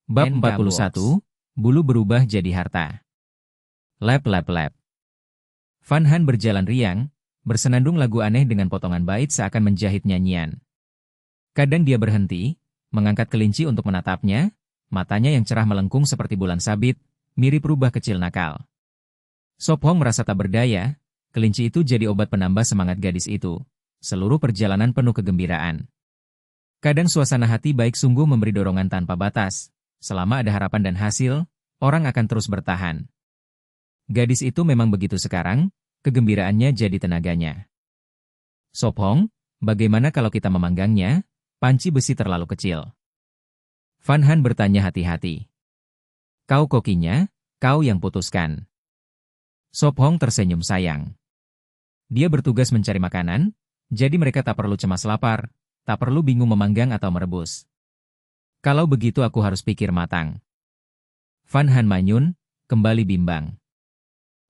Bab NK 41, Bulu berubah jadi harta. Lap lap lap. Van Han berjalan riang, bersenandung lagu aneh dengan potongan bait seakan menjahit nyanyian. Kadang dia berhenti, mengangkat kelinci untuk menatapnya, matanya yang cerah melengkung seperti bulan sabit, mirip rubah kecil nakal. Sop Hong merasa tak berdaya, kelinci itu jadi obat penambah semangat gadis itu. Seluruh perjalanan penuh kegembiraan. Kadang suasana hati baik sungguh memberi dorongan tanpa batas. Selama ada harapan dan hasil, orang akan terus bertahan. Gadis itu memang begitu sekarang, kegembiraannya jadi tenaganya. Sop Hong, bagaimana kalau kita memanggangnya? Panci besi terlalu kecil. Van Han bertanya hati-hati. Kau kokinya, kau yang putuskan. Sop Hong tersenyum sayang. Dia bertugas mencari makanan, jadi mereka tak perlu cemas lapar, tak perlu bingung memanggang atau merebus. Kalau begitu aku harus pikir matang. Van Han manyun, kembali bimbang.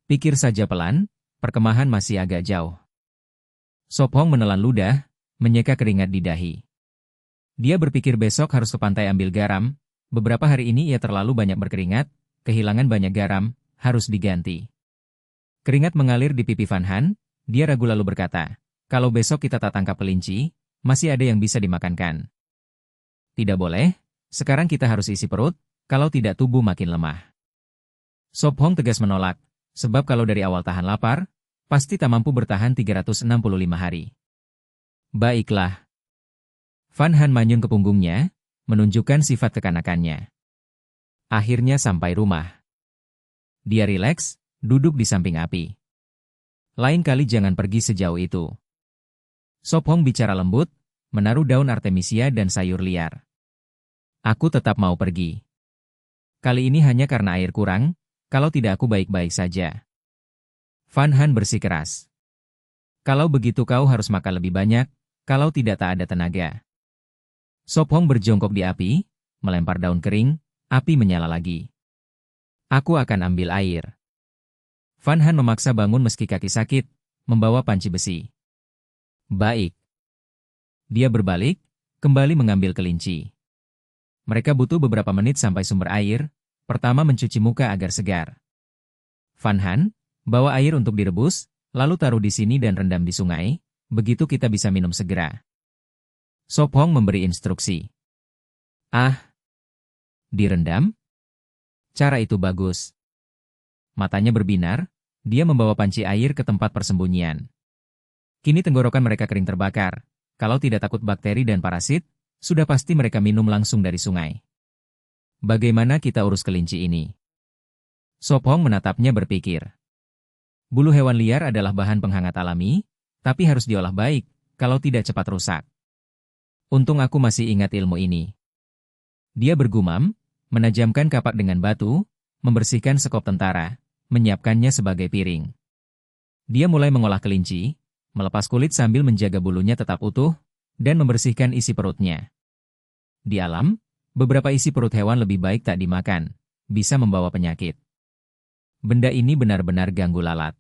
Pikir saja pelan, perkemahan masih agak jauh. Sop Hong menelan ludah, menyeka keringat di dahi. Dia berpikir besok harus ke pantai ambil garam, beberapa hari ini ia terlalu banyak berkeringat, kehilangan banyak garam, harus diganti. Keringat mengalir di pipi Van Han, dia ragu lalu berkata, kalau besok kita tak tangkap kelinci, masih ada yang bisa dimakankan. Tidak boleh. Sekarang kita harus isi perut, kalau tidak tubuh makin lemah. Sop Hong tegas menolak, sebab kalau dari awal tahan lapar, pasti tak mampu bertahan 365 hari. Baiklah. Van Han manyun ke punggungnya, menunjukkan sifat kekanakannya. Akhirnya sampai rumah. Dia rileks, duduk di samping api. Lain kali jangan pergi sejauh itu. Sop Hong bicara lembut, menaruh daun artemisia dan sayur liar. Aku tetap mau pergi. Kali ini hanya karena air kurang, kalau tidak aku baik-baik saja. Van Han bersikeras. Kalau begitu kau harus makan lebih banyak, kalau tidak tak ada tenaga. Sop Hong berjongkok di api, melempar daun kering, api menyala lagi. Aku akan ambil air. Van Han memaksa bangun meski kaki sakit, membawa panci besi. Baik. Dia berbalik, kembali mengambil kelinci. Mereka butuh beberapa menit sampai sumber air, pertama mencuci muka agar segar. Van Han, bawa air untuk direbus, lalu taruh di sini dan rendam di sungai, begitu kita bisa minum segera. Sop Hong memberi instruksi. Ah, direndam? Cara itu bagus. Matanya berbinar, dia membawa panci air ke tempat persembunyian. Kini tenggorokan mereka kering terbakar, kalau tidak takut bakteri dan parasit, sudah pasti mereka minum langsung dari sungai. Bagaimana kita urus kelinci ini? Sop Hong menatapnya berpikir. Bulu hewan liar adalah bahan penghangat alami, tapi harus diolah baik, kalau tidak cepat rusak. Untung aku masih ingat ilmu ini. Dia bergumam, menajamkan kapak dengan batu, membersihkan sekop tentara, menyiapkannya sebagai piring. Dia mulai mengolah kelinci, melepas kulit sambil menjaga bulunya tetap utuh, dan membersihkan isi perutnya. Di alam, beberapa isi perut hewan lebih baik tak dimakan, bisa membawa penyakit. Benda ini benar-benar ganggu lalat.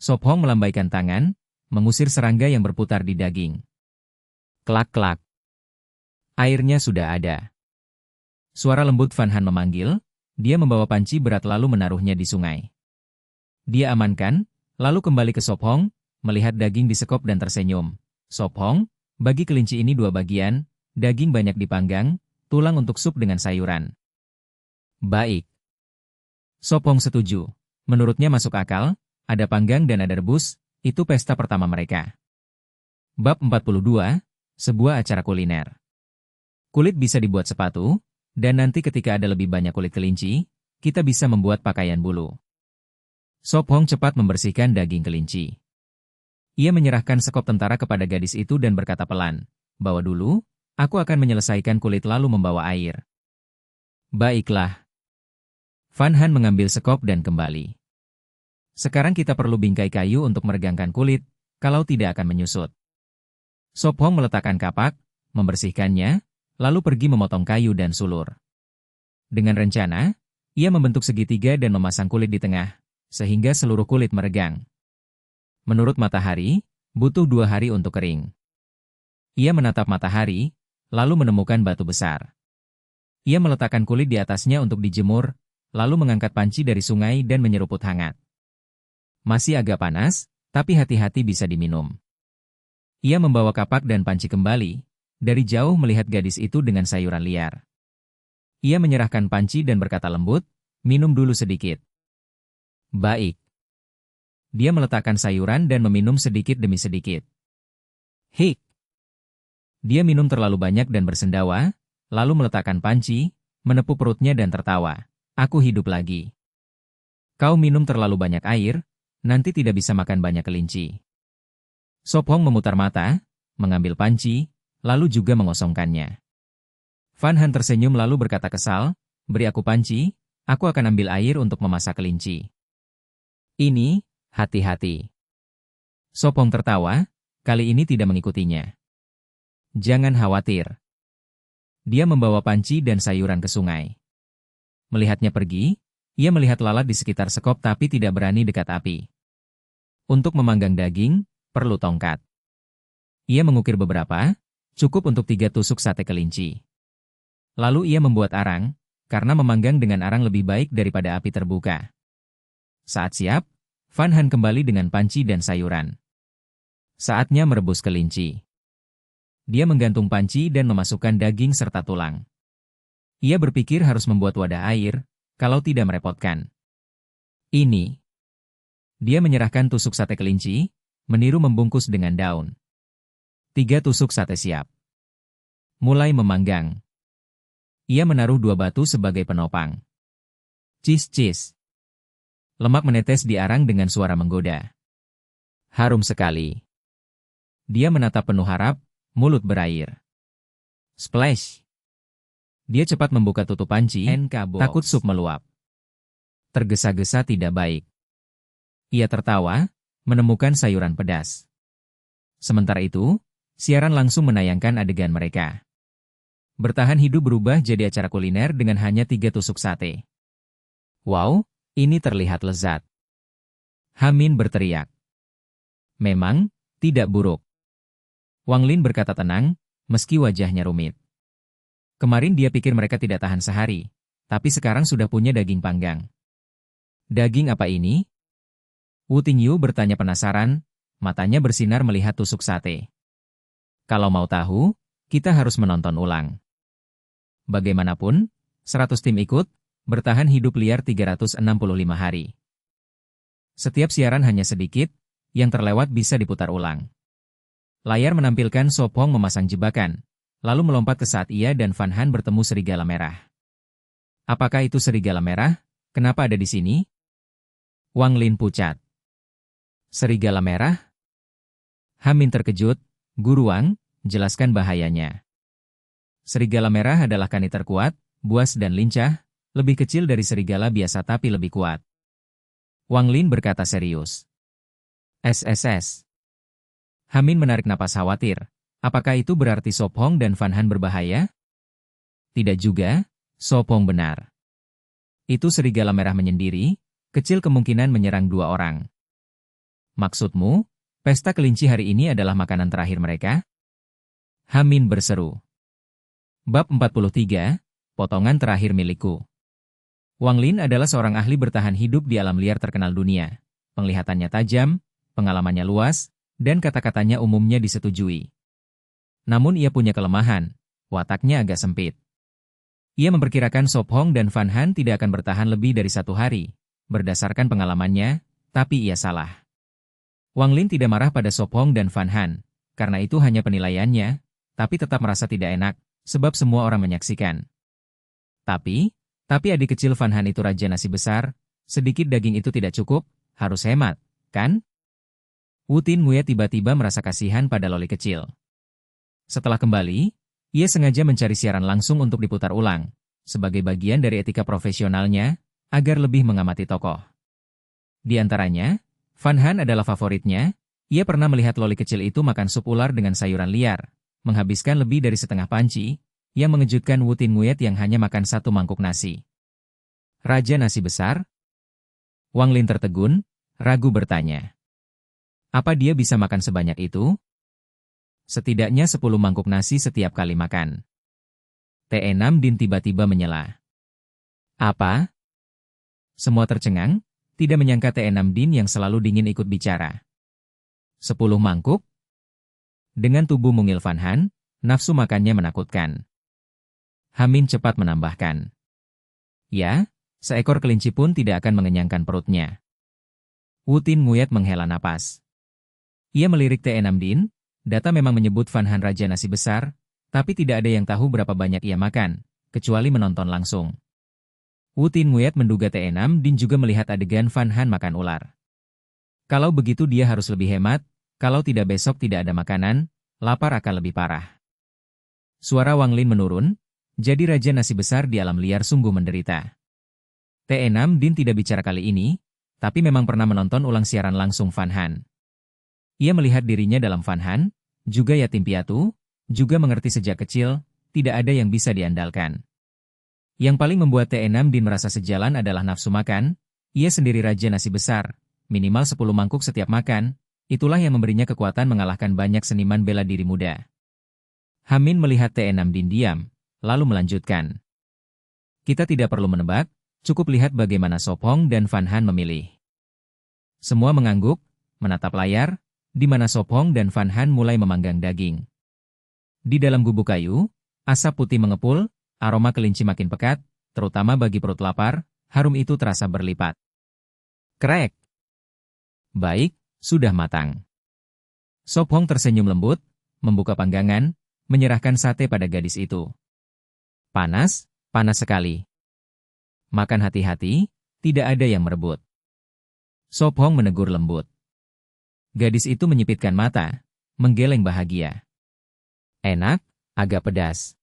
Sop Hong melambaikan tangan, mengusir serangga yang berputar di daging. Klak-klak. Airnya sudah ada. Suara lembut Van Han memanggil, dia membawa panci berat lalu menaruhnya di sungai. Dia amankan, lalu kembali ke Sop Hong, melihat daging di sekop dan tersenyum. Sop Hong, bagi kelinci ini 2 bagian, daging banyak dipanggang, tulang untuk sup dengan sayuran. Baik. Sop Hong setuju. Menurutnya masuk akal, ada panggang dan ada rebus, itu pesta pertama mereka. Bab 42, sebuah acara kuliner. Kulit bisa dibuat sepatu, dan nanti ketika ada lebih banyak kulit kelinci, kita bisa membuat pakaian bulu. Sop Hong cepat membersihkan daging kelinci. Ia menyerahkan sekop tentara kepada gadis itu dan berkata pelan, bawa dulu, aku akan menyelesaikan kulit lalu membawa air. Baiklah. Van Han mengambil sekop dan kembali. Sekarang kita perlu bingkai kayu untuk meregangkan kulit, kalau tidak akan menyusut. Sop Hong meletakkan kapak, membersihkannya, lalu pergi memotong kayu dan sulur. Dengan rencana, ia membentuk segitiga dan memasang kulit di tengah, sehingga seluruh kulit meregang. Menurut matahari, butuh 2 hari untuk kering. Ia menatap matahari, lalu menemukan batu besar. Ia meletakkan kulit di atasnya untuk dijemur, lalu mengangkat panci dari sungai dan menyeruput hangat. Masih agak panas, tapi hati-hati bisa diminum. Ia membawa kapak dan panci kembali, dari jauh melihat gadis itu dengan sayuran liar. Ia menyerahkan panci dan berkata lembut, "Minum dulu sedikit." "Baik." Dia meletakkan sayuran dan meminum sedikit demi sedikit. "Hik." Dia minum terlalu banyak dan bersendawa, lalu meletakkan panci, menepuk perutnya dan tertawa. "Aku hidup lagi." "Kau minum terlalu banyak air, nanti tidak bisa makan banyak kelinci." Sop Hong memutar mata, mengambil panci, lalu juga mengosongkannya. Van Han tersenyum lalu berkata kesal, "Beri aku panci, aku akan ambil air untuk memasak kelinci." "Ini, hati-hati." Sop Hong tertawa, kali ini tidak mengikutinya. "Jangan khawatir." Dia membawa panci dan sayuran ke sungai. Melihatnya pergi, ia melihat lalat di sekitar sekop tapi tidak berani dekat api. Untuk memanggang daging, perlu tongkat. Ia mengukir beberapa, cukup untuk 3 tusuk sate kelinci. Lalu ia membuat arang, karena memanggang dengan arang lebih baik daripada api terbuka. Saat siap, Van Han kembali dengan panci dan sayuran. Saatnya merebus kelinci. Dia menggantung panci dan memasukkan daging serta tulang. Ia berpikir harus membuat wadah air, kalau tidak merepotkan. Ini. Dia menyerahkan tusuk sate kelinci, meniru membungkus dengan daun. 3 tusuk sate siap. Mulai memanggang. Ia menaruh 2 batu sebagai penopang. Cis-cis. Lemak menetes di arang dengan suara menggoda. Harum sekali. Dia menatap penuh harap, mulut berair. Splash. Dia cepat membuka tutup panci, takut sup meluap. Tergesa-gesa tidak baik. Ia tertawa, menemukan sayuran pedas. Sementara itu, siaran langsung menayangkan adegan mereka. Bertahan hidup berubah jadi acara kuliner dengan hanya 3 tusuk sate. "Wow, ini terlihat lezat." Hamin berteriak. "Memang, tidak buruk." Wang Lin berkata tenang, meski wajahnya rumit. Kemarin dia pikir mereka tidak tahan sehari, tapi sekarang sudah punya daging panggang. "Daging apa ini?" Wu Tingyu bertanya penasaran, matanya bersinar melihat tusuk sate. "Kalau mau tahu, kita harus menonton ulang." Bagaimanapun, 100 tim ikut, bertahan hidup liar 365 hari. Setiap siaran hanya sedikit, yang terlewat bisa diputar ulang. Layar menampilkan Sop Hong memasang jebakan, lalu melompat ke saat ia dan Van Han bertemu serigala merah. "Apakah itu serigala merah? Kenapa ada di sini?" Wang Lin pucat. "Serigala merah?" Hamin terkejut, "Guru Wang, jelaskan bahayanya." Serigala merah adalah kani terkuat, buas dan lincah, lebih kecil dari serigala biasa tapi lebih kuat. Wang Lin berkata serius. "SSS." Hamin menarik napas khawatir. Apakah itu berarti Sop Hong dan Van Han berbahaya? Tidak juga, Sop Hong benar. Itu serigala merah menyendiri, kecil kemungkinan menyerang 2 orang. "Maksudmu, pesta kelinci hari ini adalah makanan terakhir mereka?" Hamin berseru. Bab 43, Potongan Terakhir Milikku. Wang Lin adalah seorang ahli bertahan hidup di alam liar terkenal dunia. Penglihatannya tajam, pengalamannya luas, dan kata-katanya umumnya disetujui. Namun ia punya kelemahan, wataknya agak sempit. Ia memperkirakan Sop Hong dan Van Han tidak akan bertahan lebih dari 1 hari, berdasarkan pengalamannya, tapi ia salah. Wang Lin tidak marah pada Sop Hong dan Van Han, karena itu hanya penilaiannya, tapi tetap merasa tidak enak, sebab semua orang menyaksikan. Tapi adik kecil Van Han itu raja nasi besar, sedikit daging itu tidak cukup, harus hemat, kan? Wu Tinmue tiba-tiba merasa kasihan pada loli kecil. Setelah kembali, ia sengaja mencari siaran langsung untuk diputar ulang, sebagai bagian dari etika profesionalnya, agar lebih mengamati tokoh. Di antaranya, Van Han adalah favoritnya, ia pernah melihat loli kecil itu makan sup ular dengan sayuran liar, menghabiskan lebih dari setengah panci, yang mengejutkan Wu Tinmue yang hanya makan 1 mangkuk nasi. Raja nasi besar? Wang Lin tertegun, ragu bertanya. Apa dia bisa makan sebanyak itu? Setidaknya 10 mangkuk nasi setiap kali makan. T6 Din tiba-tiba menyela. Apa? Semua tercengang, tidak menyangka T6 Din yang selalu dingin ikut bicara. 10 mangkuk? Dengan tubuh mungil Van Han, nafsu makannya menakutkan. Hamin cepat menambahkan. Ya, seekor kelinci pun tidak akan mengenyangkan perutnya. Wu Tin Nguyat menghela napas. Ia melirik T6 Din, data memang menyebut Van Han Raja Nasi Besar, tapi tidak ada yang tahu berapa banyak ia makan, kecuali menonton langsung. Wu Tin Nguyat menduga T6 Din juga melihat adegan Van Han makan ular. Kalau begitu dia harus lebih hemat, kalau tidak besok tidak ada makanan, lapar akan lebih parah. Suara Wang Lin menurun, jadi Raja Nasi Besar di alam liar sungguh menderita. T6 Din tidak bicara kali ini, tapi memang pernah menonton ulang siaran langsung Van Han. Ia melihat dirinya dalam Van Han, juga yatim piatu, juga mengerti sejak kecil, tidak ada yang bisa diandalkan. Yang paling membuat T6 Din merasa sejalan adalah nafsu makan, ia sendiri Raja Nasi Besar, minimal 10 mangkuk setiap makan, itulah yang memberinya kekuatan mengalahkan banyak seniman bela diri muda. Hamin melihat T6 Din diam, lalu melanjutkan. Kita tidak perlu menebak, cukup lihat bagaimana Sop Hong dan Van Han memilih. Semua mengangguk, menatap layar, di mana Sop Hong dan Van Han mulai memanggang daging. Di dalam gubuk kayu, asap putih mengepul, aroma kelinci makin pekat, terutama bagi perut lapar, harum itu terasa berlipat. Krek! Baik, sudah matang. Sop Hong tersenyum lembut, membuka panggangan, menyerahkan sate pada gadis itu. Panas, panas sekali. Makan hati-hati, tidak ada yang merebut. Sop Hong menegur lembut. Gadis itu menyipitkan mata, menggeleng bahagia. Enak, agak pedas.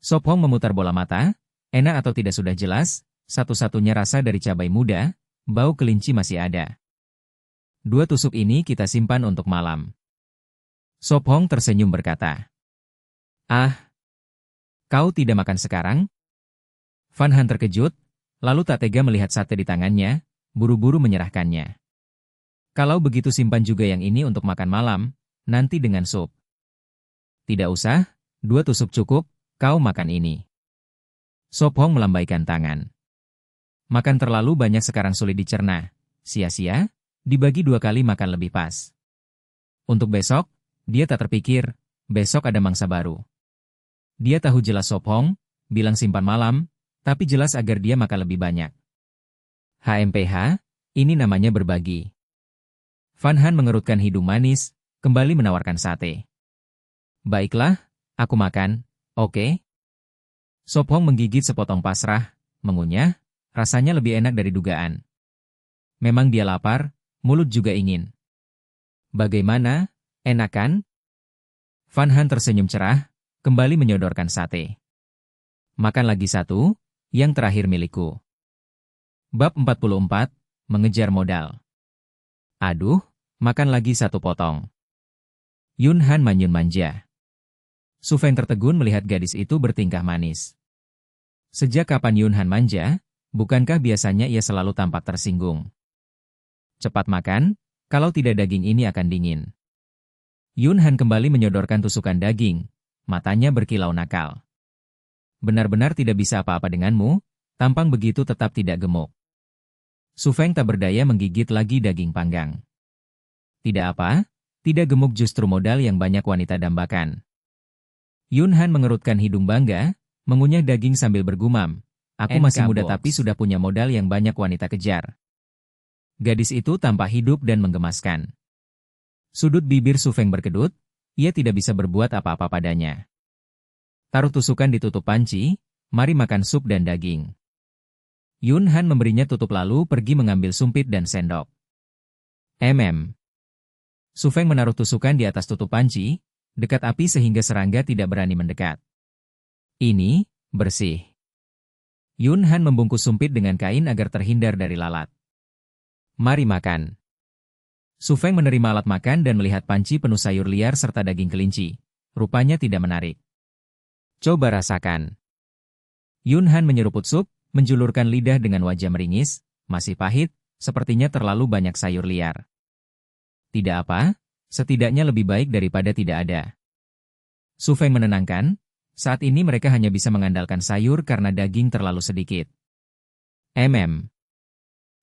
Sop Hong memutar bola mata, enak atau tidak sudah jelas, satu-satunya rasa dari cabai muda, bau kelinci masih ada. 2 tusuk ini kita simpan untuk malam. Sop Hong tersenyum berkata. Ah, kau tidak makan sekarang? Van Han terkejut, lalu tak tega melihat sate di tangannya, buru-buru menyerahkannya. Kalau begitu simpan juga yang ini untuk makan malam, nanti dengan sup. Tidak usah, 2 tusuk cukup. Kau makan ini. Sop Hong melambaikan tangan. Makan terlalu banyak sekarang sulit dicerna. Sia-sia, dibagi 2 kali makan lebih pas. Untuk besok, dia tak terpikir, besok ada mangsa baru. Dia tahu jelas Sop Hong, bilang simpan malam, tapi jelas agar dia makan lebih banyak. HMPH, ini namanya berbagi. Van Han mengerutkan hidung manis, kembali menawarkan sate. Baiklah, aku makan. Oke. Sop Hong menggigit sepotong pasrah, mengunyah, rasanya lebih enak dari dugaan. Memang dia lapar, mulut juga ingin. Bagaimana, enak kan? Van Han tersenyum cerah, kembali menyodorkan sate. Makan lagi satu, yang terakhir milikku. Bab 44, mengejar modal. Aduh, makan lagi 1 potong. Yun Han manyun manja. Su Feng tertegun melihat gadis itu bertingkah manis. Sejak kapan Yun Han manja, bukankah biasanya ia selalu tampak tersinggung? Cepat makan, kalau tidak daging ini akan dingin. Yun Han kembali menyodorkan tusukan daging, matanya berkilau nakal. Benar-benar tidak bisa apa-apa denganmu, tampang begitu tetap tidak gemuk. Su Feng tak berdaya menggigit lagi daging panggang. Tidak apa, tidak gemuk justru modal yang banyak wanita dambakan. Yun Han mengerutkan hidung bangga, mengunyah daging sambil bergumam. Aku masih muda tapi sudah punya modal yang banyak wanita kejar. Gadis itu tampak hidup dan menggemaskan. Sudut bibir Su Feng berkedut, ia tidak bisa berbuat apa-apa padanya. Taruh tusukan di tutup panci, mari makan sup dan daging. Yun Han memberinya tutup lalu pergi mengambil sumpit dan sendok. Su Feng menaruh tusukan di atas tutup panci, dekat api sehingga serangga tidak berani mendekat. Ini, bersih. Yun Han membungkus sumpit dengan kain agar terhindar dari lalat. Mari makan. Su Feng menerima alat makan dan melihat panci penuh sayur liar serta daging kelinci. Rupanya tidak menarik. Coba rasakan. Yun Han menyeruput sup, menjulurkan lidah dengan wajah meringis, masih pahit, sepertinya terlalu banyak sayur liar. Tidak apa, setidaknya lebih baik daripada tidak ada. Su Feng menenangkan, Saat ini mereka hanya bisa mengandalkan sayur karena daging terlalu sedikit.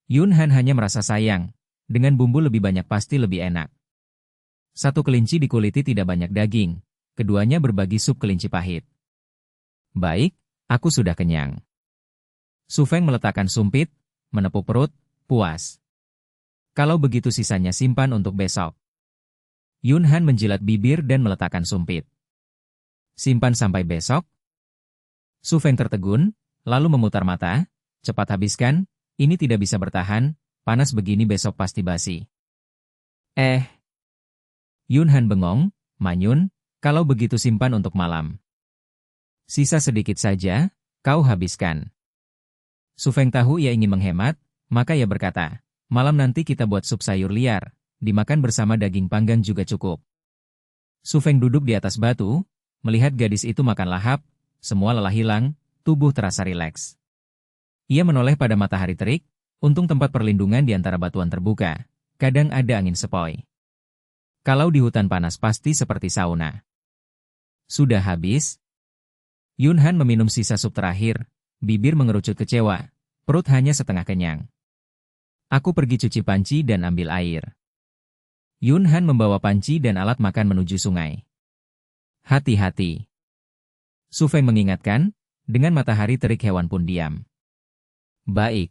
Yun Han hanya merasa sayang. Dengan bumbu lebih banyak pasti lebih enak. Satu kelinci dikuliti tidak banyak daging. Keduanya berbagi sup kelinci pahit. Baik, aku sudah kenyang. Su Feng meletakkan sumpit, menepuk perut, puas. Kalau begitu sisanya simpan untuk besok. Yun Han menjilat bibir dan meletakkan sumpit. Simpan sampai besok? Su Feng tertegun, lalu memutar mata. Cepat habiskan, ini tidak bisa bertahan, panas begini besok pasti basi. Yun Han bengong, manyun, kalau begitu simpan untuk malam. Sisa sedikit saja, kau habiskan. Su Feng tahu ia ingin menghemat, maka ia berkata, malam nanti kita buat sup sayur liar, dimakan bersama daging panggang juga cukup. Su Feng duduk di atas batu, melihat gadis itu makan lahap, semua lelah hilang, tubuh terasa rileks. Ia menoleh pada matahari terik, untung tempat perlindungan di antara batuan terbuka, kadang ada angin sepoi. Kalau di hutan panas pasti seperti sauna. Sudah habis? Yun Han meminum sisa sup terakhir, bibir mengerucut kecewa, perut hanya setengah kenyang. Aku pergi cuci panci dan ambil air. Yun Han membawa panci dan alat makan menuju sungai. Hati-hati. Su Feng mengingatkan, dengan matahari terik hewan pun diam. Baik.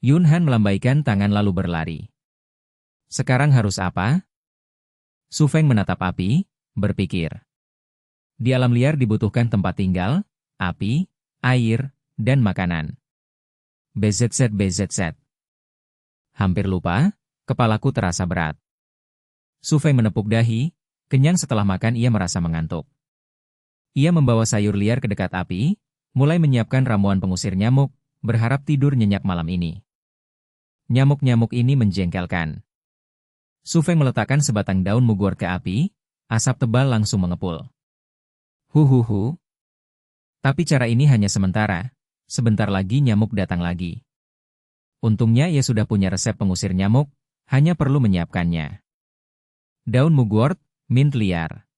Yun Han melambaikan tangan lalu berlari. Sekarang harus apa? Su Feng menatap api, berpikir. Di alam liar dibutuhkan tempat tinggal, api, air, dan makanan. BZZ. Hampir lupa, kepalaku terasa berat. Su Feng menepuk dahi, kenyang setelah makan ia merasa mengantuk. Ia membawa sayur liar ke dekat api, mulai menyiapkan ramuan pengusir nyamuk, berharap tidur nyenyak malam ini. Nyamuk-nyamuk ini menjengkelkan. Su Feng meletakkan sebatang daun mugwort ke api, asap tebal langsung mengepul. Huhuhu. Tapi cara ini hanya sementara, sebentar lagi nyamuk datang lagi. Untungnya ia sudah punya resep pengusir nyamuk, hanya perlu menyiapkannya. Daun mugwort, mint liar.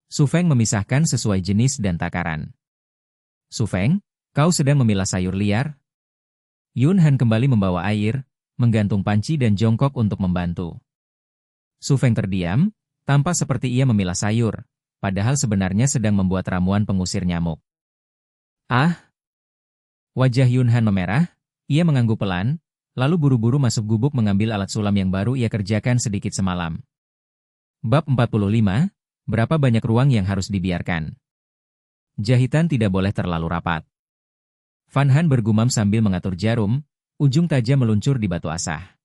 Su Feng memisahkan sesuai jenis dan takaran. Su Feng, kau sedang memilah sayur liar? Yun Han kembali membawa air, menggantung panci dan jongkok untuk membantu. Su Feng terdiam, tampak seperti ia memilah sayur, padahal sebenarnya sedang membuat ramuan pengusir nyamuk. Wajah Yun Han memerah, ia mengangguk pelan, lalu buru-buru masuk gubuk mengambil alat sulam yang baru ia kerjakan sedikit semalam. Bab 45, berapa banyak ruang yang harus dibiarkan? Jahitan tidak boleh terlalu rapat. Van Han bergumam sambil mengatur jarum, ujung tajam meluncur di batu asah.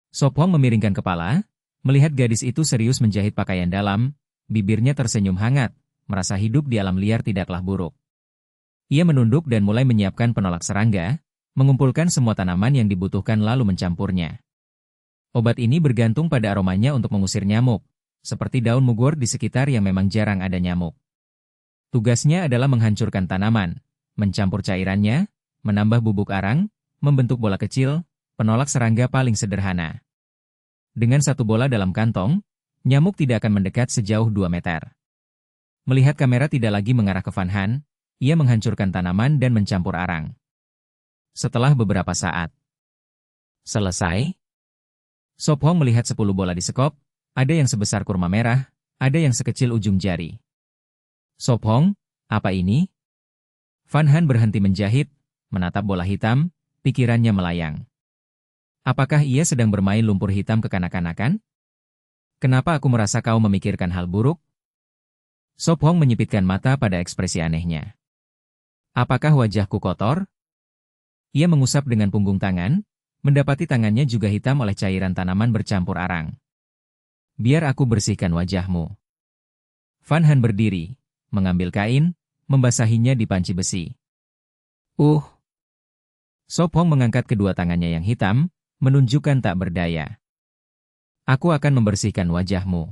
Sop Hong memiringkan kepala, melihat gadis itu serius menjahit pakaian dalam, bibirnya tersenyum hangat, merasa hidup di alam liar tidaklah buruk. Ia menunduk dan mulai menyiapkan penolak serangga, mengumpulkan semua tanaman yang dibutuhkan lalu mencampurnya. Obat ini bergantung pada aromanya untuk mengusir nyamuk, seperti daun mugwort di sekitar yang memang jarang ada nyamuk. Tugasnya adalah menghancurkan tanaman, mencampur cairannya, menambah bubuk arang, membentuk bola kecil, penolak serangga paling sederhana. Dengan satu bola dalam kantong, nyamuk tidak akan mendekat sejauh 2 meter. Melihat kamera tidak lagi mengarah ke Van Han, ia menghancurkan tanaman dan mencampur arang. Setelah beberapa saat selesai, Sop Hong melihat 10 bola di sekop, ada yang sebesar kurma merah, ada yang sekecil ujung jari. Sop Hong, apa ini? Van Han berhenti menjahit, menatap bola hitam, pikirannya melayang. Apakah ia sedang bermain lumpur hitam kekanak-kanakan? Kenapa aku merasa kau memikirkan hal buruk? Sop Hong menyipitkan mata pada ekspresi anehnya. Apakah wajahku kotor? Ia mengusap dengan punggung tangan, mendapati tangannya juga hitam oleh cairan tanaman bercampur arang. Biar aku bersihkan wajahmu. Van Han berdiri, mengambil kain, membasahinya di panci besi. Sop Hong mengangkat kedua tangannya yang hitam, menunjukkan tak berdaya. Aku akan membersihkan wajahmu.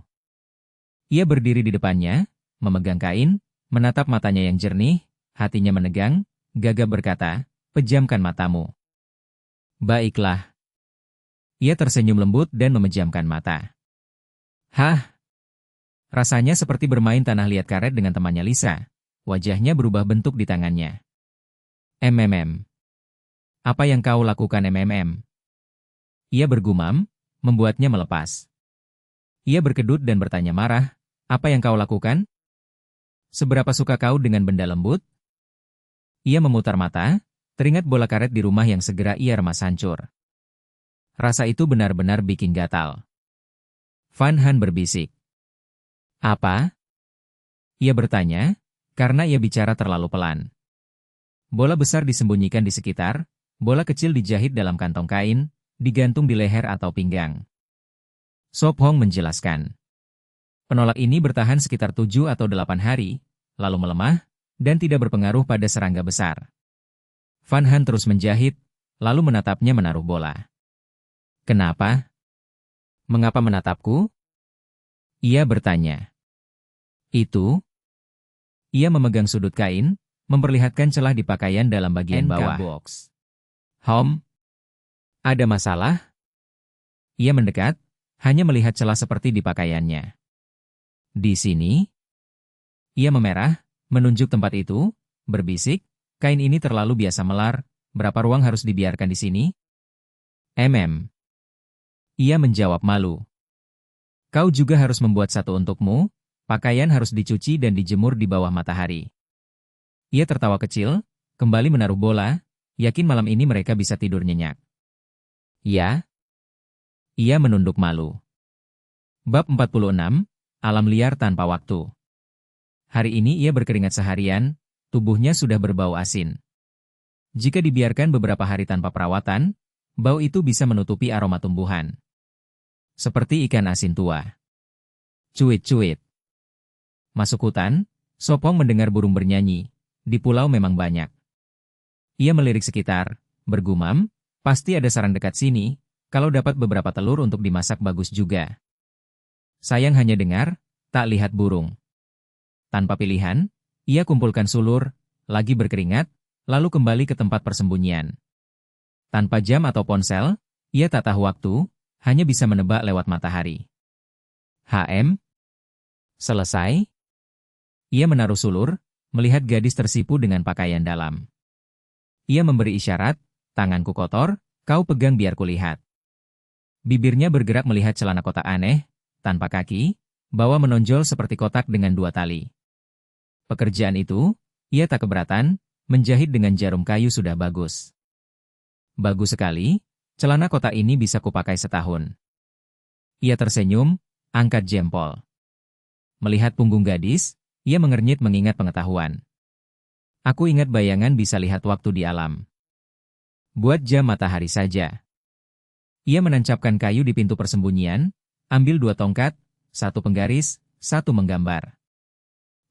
Ia berdiri di depannya, memegang kain, menatap matanya yang jernih, hatinya menegang, gagap berkata, pejamkan matamu. Baiklah. Ia tersenyum lembut dan memejamkan mata. Rasanya seperti bermain tanah liat karet dengan temannya Lisa. Wajahnya berubah bentuk di tangannya. MMM. Apa yang kau lakukan MMM? Ia bergumam, membuatnya melepas. Ia berkedut dan bertanya marah, apa yang kau lakukan? Seberapa suka kau dengan benda lembut? Ia memutar mata, teringat bola karet di rumah yang segera ia remas hancur. Rasa itu benar-benar bikin gatal. Van Han berbisik. Apa? Ia bertanya, karena ia bicara terlalu pelan. Bola besar disembunyikan di sekitar, bola kecil dijahit dalam kantong kain, digantung di leher atau pinggang. Sop Hong menjelaskan. Penolak ini bertahan sekitar 7 atau 8 hari, lalu melemah, dan tidak berpengaruh pada serangga besar. Van Han terus menjahit, lalu menatapnya menaruh bola. Kenapa? Mengapa menatapku? Ia bertanya. Itu? Ia memegang sudut kain, memperlihatkan celah di pakaian dalam bagian bawah. Box. Ada masalah? Ia mendekat, hanya melihat celah seperti di pakaiannya. Di sini? Ia memerah, menunjuk tempat itu, berbisik, kain ini terlalu biasa melar, berapa ruang harus dibiarkan di sini? Ia menjawab malu. Kau juga harus membuat satu untukmu, pakaian harus dicuci dan dijemur di bawah matahari. Ia tertawa kecil, kembali menaruh bola, yakin malam ini mereka bisa tidur nyenyak. Ya? Ia menunduk malu. Bab 46, Alam Liar Tanpa Waktu. Hari ini ia berkeringat seharian, tubuhnya sudah berbau asin. Jika dibiarkan beberapa hari tanpa perawatan, bau itu bisa menutupi aroma tumbuhan. Seperti ikan asin tua. Cuit-cuit. Masuk hutan, Sop Hong mendengar burung bernyanyi. Di pulau memang banyak. Ia melirik sekitar, bergumam, pasti ada sarang dekat sini, kalau dapat beberapa telur untuk dimasak bagus juga. Sayang hanya dengar, tak lihat burung. Tanpa pilihan, ia kumpulkan sulur, lagi berkeringat, lalu kembali ke tempat persembunyian. Tanpa jam atau ponsel, ia tak tahu waktu, hanya bisa menebak lewat matahari. Selesai? Ia menaruh sulur, melihat gadis tersipu dengan pakaian dalam. Ia memberi isyarat, tanganku kotor, kau pegang biar kulihat. Bibirnya bergerak melihat celana kotak aneh, tanpa kaki, bawah menonjol seperti kotak dengan 2 tali. Pekerjaan itu, ia tak keberatan, menjahit dengan jarum kayu sudah bagus. Bagus sekali, celana kotak ini bisa kupakai setahun. Ia tersenyum, angkat jempol. Melihat punggung gadis, ia mengernyit mengingat pengetahuan. Aku ingat bayangan bisa lihat waktu di alam. Buat jam matahari saja. Ia menancapkan kayu di pintu persembunyian, ambil 2 tongkat, 1 penggaris, 1 menggambar.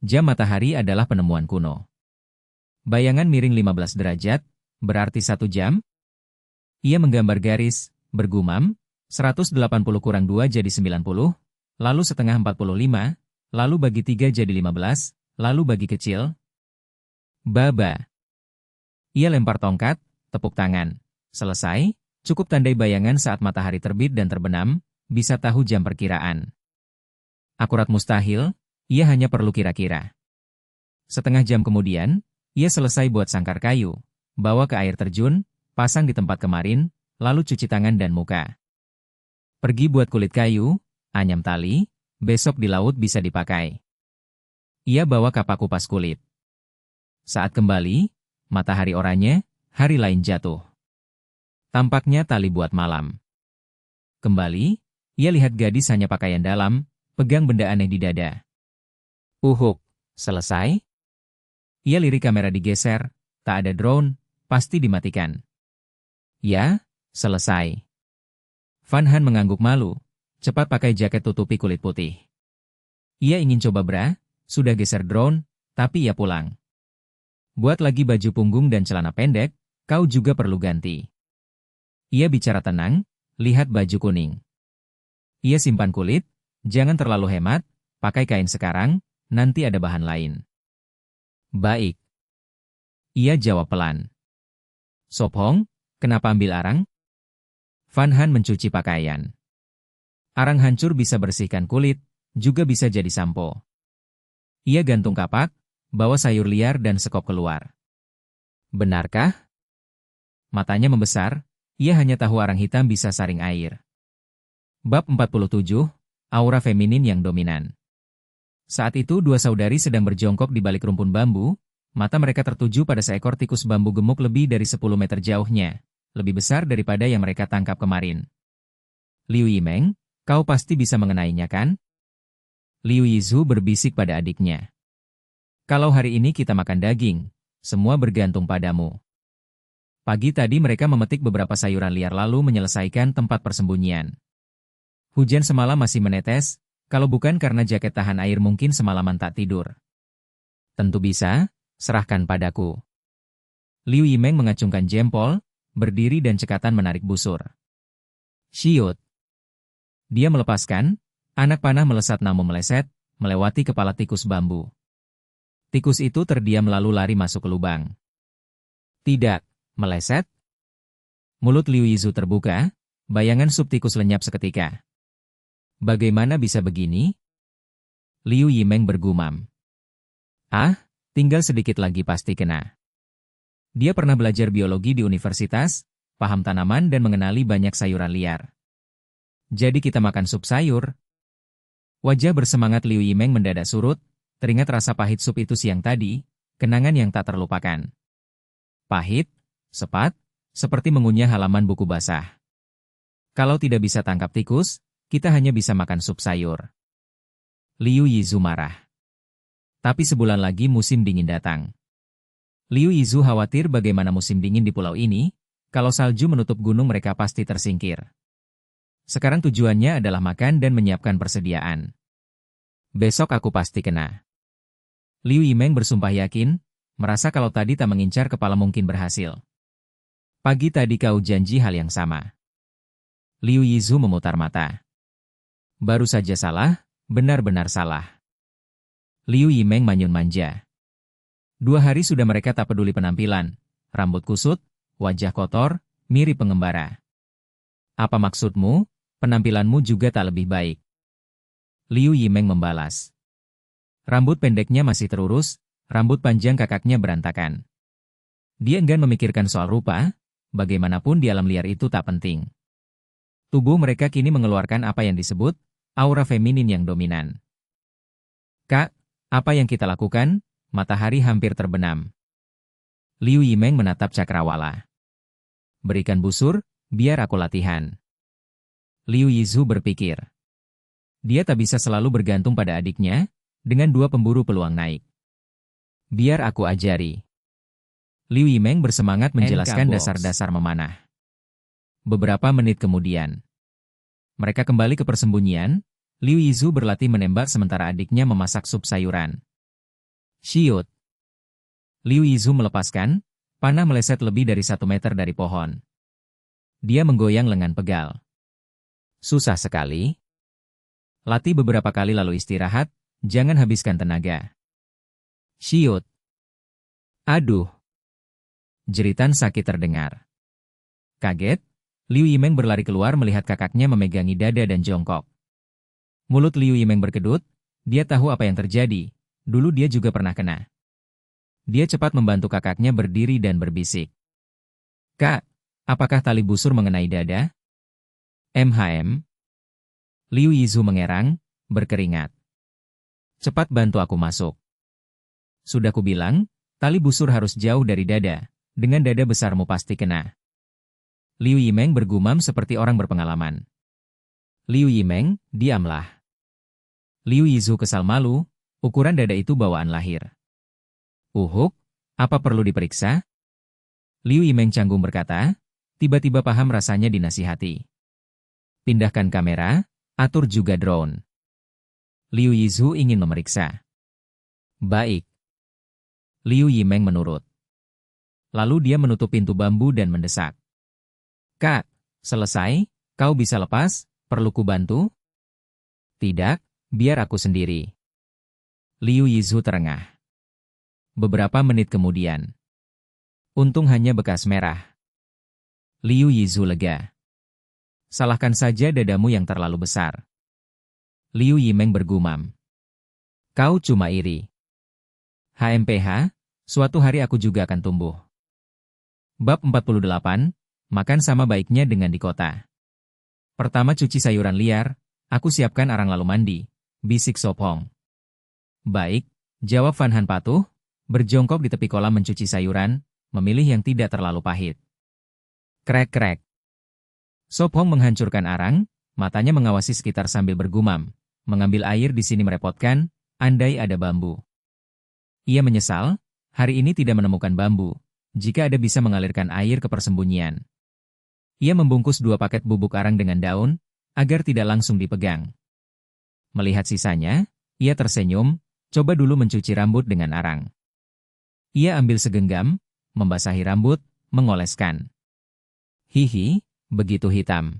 Jam matahari adalah penemuan kuno. Bayangan miring 15 derajat, berarti 1 jam? Ia menggambar garis, bergumam, 180 kurang 2 jadi 90, lalu setengah 45, lalu bagi 3 jadi 15, lalu bagi kecil. Baba. Ia lempar tongkat, tepuk tangan. Selesai, cukup tandai bayangan saat matahari terbit dan terbenam, bisa tahu jam perkiraan. Akurat mustahil, ia hanya perlu kira-kira. Setengah jam kemudian, ia selesai buat sangkar kayu, bawa ke air terjun, pasang di tempat kemarin, lalu cuci tangan dan muka. Pergi buat kulit kayu, anyam tali, besok di laut bisa dipakai. Ia bawa kapak kupas kulit. Saat kembali, matahari oranye, hari lain jatuh. Tampaknya tali buat malam. Kembali, ia lihat gadis hanya pakaian dalam, pegang benda aneh di dada. Uhuk, selesai? Ia lirik kamera digeser, tak ada drone, pasti dimatikan. Ya, selesai. Van Han mengangguk malu, cepat pakai jaket tutupi kulit putih. Ia ingin coba bra, sudah geser drone, tapi ia pulang. Buat lagi baju punggung dan celana pendek, kau juga perlu ganti. Ia bicara tenang, lihat baju kuning. Ia simpan kulit, jangan terlalu hemat, pakai kain sekarang, nanti ada bahan lain. Baik. Ia jawab pelan. Sop Hong, kenapa ambil arang? Van Han mencuci pakaian. Arang hancur bisa bersihkan kulit, juga bisa jadi sampo. Ia gantung kapak, bawa sayur liar dan sekop keluar. Benarkah? Matanya membesar, ia hanya tahu arang hitam bisa saring air. Bab 47, Aura Feminin yang Dominan. Saat itu dua saudari sedang berjongkok di balik rumpun bambu, mata mereka tertuju pada seekor tikus bambu gemuk lebih dari 10 meter jauhnya, lebih besar daripada yang mereka tangkap kemarin. Liu Yimeng, kau pasti bisa mengenainya kan? Liu Yizhu berbisik pada adiknya. Kalau hari ini kita makan daging, semua bergantung padamu. Pagi tadi mereka memetik beberapa sayuran liar lalu menyelesaikan tempat persembunyian. Hujan semalam masih menetes, kalau bukan karena jaket tahan air mungkin semalaman tak tidur. Tentu bisa, serahkan padaku. Liu Yimeng mengacungkan jempol, berdiri dan cekatan menarik busur. Shiut. Dia melepaskan, anak panah melesat namun meleset, melewati kepala tikus bambu. Tikus itu terdiam lalu lari masuk ke lubang. Tidak. Meleset? Mulut Liu Yizhu terbuka, bayangan sup tikus lenyap seketika. Bagaimana bisa begini? Liu Yimeng bergumam. Ah, tinggal sedikit lagi pasti kena. Dia pernah belajar biologi di universitas, paham tanaman dan mengenali banyak sayuran liar. Jadi kita makan sup sayur. Wajah bersemangat Liu Yimeng mendadak surut, teringat rasa pahit sup itu siang tadi, kenangan yang tak terlupakan. Pahit? Sepat, seperti mengunyah halaman buku basah. Kalau tidak bisa tangkap tikus, kita hanya bisa makan sup sayur. Liu Yizhu marah. Tapi sebulan lagi musim dingin datang. Liu Yizhu khawatir bagaimana musim dingin di pulau ini, kalau salju menutup gunung mereka pasti tersingkir. Sekarang tujuannya adalah makan dan menyiapkan persediaan. Besok aku pasti kena. Liu Yimeng bersumpah yakin, merasa kalau tadi tak mengincar kepala mungkin berhasil. Pagi tadi kau janji hal yang sama. Liu Yizhu memutar mata. Baru saja salah, benar-benar salah. Liu Yimeng manyun manja. 2 hari sudah mereka tak peduli penampilan, rambut kusut, wajah kotor, mirip pengembara. Apa maksudmu? Penampilanmu juga tak lebih baik. Liu Yimeng membalas. Rambut pendeknya masih terurus, rambut panjang kakaknya berantakan. Dia enggan memikirkan soal rupa, bagaimanapun di alam liar itu tak penting. Tubuh mereka kini mengeluarkan apa yang disebut aura feminin yang dominan. Kak, apa yang kita lakukan? Matahari hampir terbenam. Liu Yimeng menatap cakrawala. Berikan busur, biar aku latihan. Liu Yizhu berpikir. Dia tak bisa selalu bergantung pada adiknya, dengan 2 pemburu peluang naik. Biar aku ajari. Liu Yimeng bersemangat menjelaskan dasar-dasar memanah. Beberapa menit kemudian, mereka kembali ke persembunyian. Liu Yizhu berlatih menembak sementara adiknya memasak sup sayuran. Shiut. Liu Yizhu melepaskan, panah meleset lebih dari 1 meter dari pohon. Dia menggoyang lengan pegal. Susah sekali. Latih beberapa kali lalu istirahat, jangan habiskan tenaga. Shiut. Aduh. Jeritan sakit terdengar. Kaget, Liu Yimeng berlari keluar melihat kakaknya memegangi dada dan jongkok. Mulut Liu Yimeng berkedut, dia tahu apa yang terjadi, dulu dia juga pernah kena. Dia cepat membantu kakaknya berdiri dan berbisik. Kak, apakah tali busur mengenai dada? MHM. Liu Yizhu mengerang, berkeringat. Cepat bantu aku masuk. Sudah kubilang, tali busur harus jauh dari dada. Dengan dada besarmu pasti kena. Liu Yimeng bergumam seperti orang berpengalaman. Liu Yimeng, diamlah. Liu Yizhu kesal malu, ukuran dada itu bawaan lahir. Uhuk, apa perlu diperiksa? Liu Yimeng canggung berkata, tiba-tiba paham rasanya dinasihati. Pindahkan kamera, atur juga drone. Liu Yizhu ingin memeriksa. Baik. Liu Yimeng menurut. Lalu dia menutup pintu bambu dan mendesak. Kak, selesai, kau bisa lepas, perlu ku bantu? Tidak, biar aku sendiri. Liu Yizhu terengah. Beberapa menit kemudian. Untung hanya bekas merah. Liu Yizhu lega. Salahkan saja dadamu yang terlalu besar. Liu Yimeng bergumam. Kau cuma iri. HMPH, suatu hari aku juga akan tumbuh. Bab 48, makan sama baiknya dengan di kota. Pertama cuci sayuran liar, aku siapkan arang lalu mandi, bisik Sop Hong. Baik, jawab Van Han patuh, berjongkok di tepi kolam mencuci sayuran, memilih yang tidak terlalu pahit. Krek-krek. Sop Hong menghancurkan arang, matanya mengawasi sekitar sambil bergumam. Mengambil air di sini merepotkan, andai ada bambu. Ia menyesal, hari ini tidak menemukan bambu. Jika ada bisa mengalirkan air ke persembunyian. Ia membungkus 2 paket bubuk arang dengan daun, agar tidak langsung dipegang. Melihat sisanya, ia tersenyum, coba dulu mencuci rambut dengan arang. Ia ambil segenggam, membasahi rambut, mengoleskan. Hihi, begitu hitam.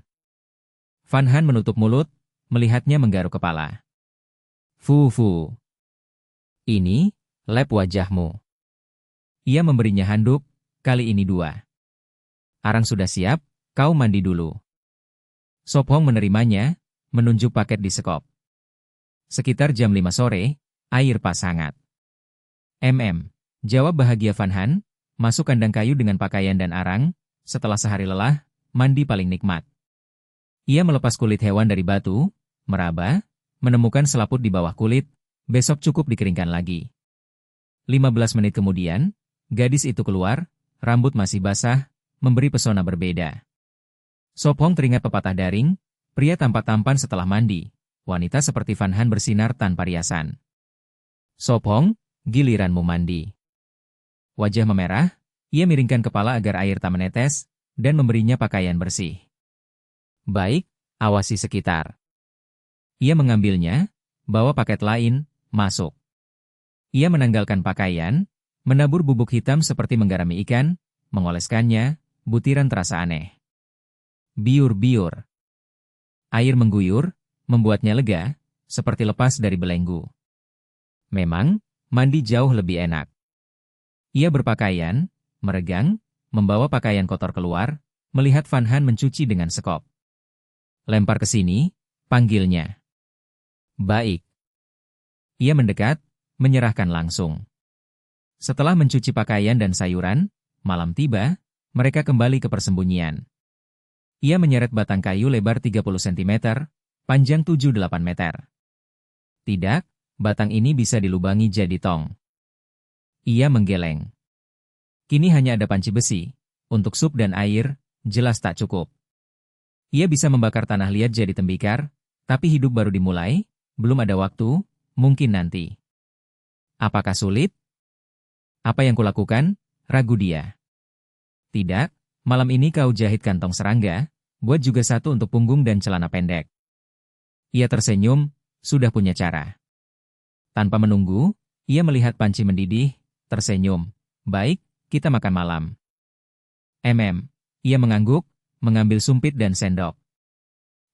Van Han menutup mulut, melihatnya menggaruk kepala. Fu. Ini, lap wajahmu. Ia memberinya handuk, kali ini 2. Arang sudah siap, kau mandi dulu. Sop Hong menerimanya, menunjuk paket di sekop. Sekitar jam 5 sore, air pas hangat. Jawab bahagia Van Han, masuk kandang kayu dengan pakaian dan arang, setelah sehari lelah, mandi paling nikmat. Ia melepas kulit hewan dari batu, meraba, menemukan selaput di bawah kulit, besok cukup dikeringkan lagi. 15 menit kemudian, gadis itu keluar, rambut masih basah, memberi pesona berbeda. Sop Hong teringat pepatah daring, pria tampan-tampan setelah mandi, wanita seperti Van Han bersinar tanpa riasan. Sop Hong, giliranmu mandi. Wajah memerah, ia miringkan kepala agar air tak menetes, dan memberinya pakaian bersih. Baik, awasi sekitar. Ia mengambilnya, bawa paket lain, masuk. Ia menanggalkan pakaian, menabur bubuk hitam seperti menggarami ikan, mengoleskannya, butiran terasa aneh. Biur-biur. Air mengguyur, membuatnya lega, seperti lepas dari belenggu. Memang, mandi jauh lebih enak. Ia berpakaian, meregang, membawa pakaian kotor keluar, melihat Van Han mencuci dengan sekop. Lempar ke sini, panggilnya. Baik. Ia mendekat, menyerahkan langsung. Setelah mencuci pakaian dan sayuran, malam tiba, mereka kembali ke persembunyian. Ia menyeret batang kayu lebar 30 cm, panjang 7-8 meter. Tidak, batang ini bisa dilubangi jadi tong. Ia menggeleng. Kini hanya ada panci besi, untuk sup dan air, jelas tak cukup. Ia bisa membakar tanah liat jadi tembikar, tapi hidup baru dimulai, belum ada waktu, mungkin nanti. Apakah sulit? Apa yang kulakukan? Ragu dia. Tidak, malam ini kau jahit kantong serangga, buat juga satu untuk punggung dan celana pendek. Ia tersenyum, sudah punya cara. Tanpa menunggu, ia melihat panci mendidih, tersenyum. Baik, kita makan malam. Ia mengangguk, mengambil sumpit dan sendok.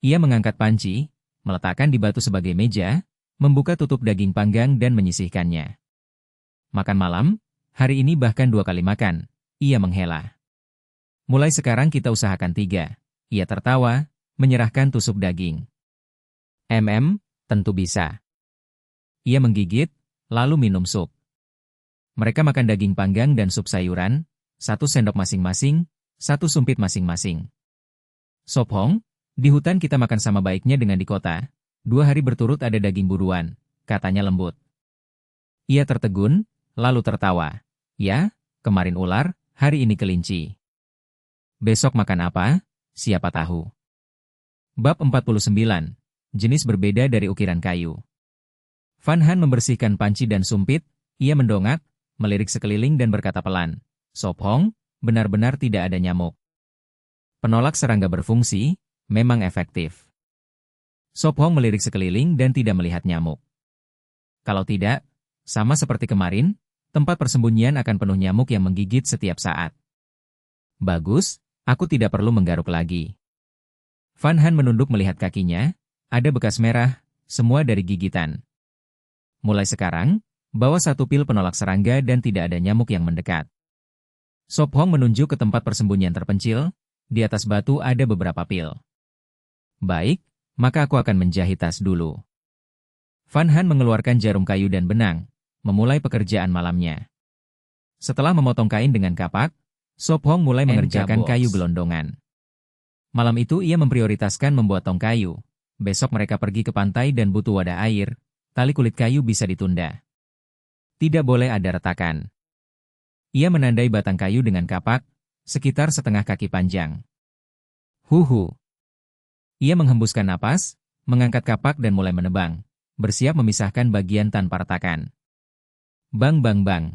Ia mengangkat panci, meletakkan di batu sebagai meja, membuka tutup daging panggang dan menyisihkannya. Makan malam, hari ini bahkan 2 kali makan, ia menghela. Mulai sekarang kita usahakan 3, ia tertawa, menyerahkan tusuk daging. Tentu bisa. Ia menggigit, lalu minum sup. Mereka makan daging panggang dan sup sayuran, 1 sendok masing-masing, 1 sumpit masing-masing. Sop Hong, di hutan kita makan sama baiknya dengan di kota, 2 hari berturut ada daging buruan, katanya lembut. Ia tertegun, lalu tertawa. Ya, kemarin ular, hari ini kelinci. Besok makan apa? Siapa tahu. Bab 49. Jenis berbeda dari ukiran kayu. Van Han membersihkan panci dan sumpit, ia mendongak, melirik sekeliling dan berkata pelan, Sop Hong, benar-benar tidak ada nyamuk. Penolak serangga berfungsi, memang efektif. Sop Hong melirik sekeliling dan tidak melihat nyamuk. Kalau tidak, sama seperti kemarin, tempat persembunyian akan penuh nyamuk yang menggigit setiap saat. Bagus, aku tidak perlu menggaruk lagi. Van Han menunduk melihat kakinya, ada bekas merah, semua dari gigitan. Mulai sekarang, bawa 1 pil penolak serangga dan tidak ada nyamuk yang mendekat. Sop Hong menunjuk ke tempat persembunyian terpencil, di atas batu ada beberapa pil. Baik, maka aku akan menjahit tas dulu. Van Han mengeluarkan jarum kayu dan benang, memulai pekerjaan malamnya. Setelah memotong kain dengan kapak, Sop Hong mulai mengerjakan kayu gelondongan. Malam itu ia memprioritaskan membuat tong kayu. Besok mereka pergi ke pantai dan butuh wadah air, tali kulit kayu bisa ditunda. Tidak boleh ada retakan. Ia menandai batang kayu dengan kapak, sekitar setengah kaki panjang. Huhu. Ia menghembuskan napas, mengangkat kapak dan mulai menebang, bersiap memisahkan bagian tanpa retakan. Bang bang bang.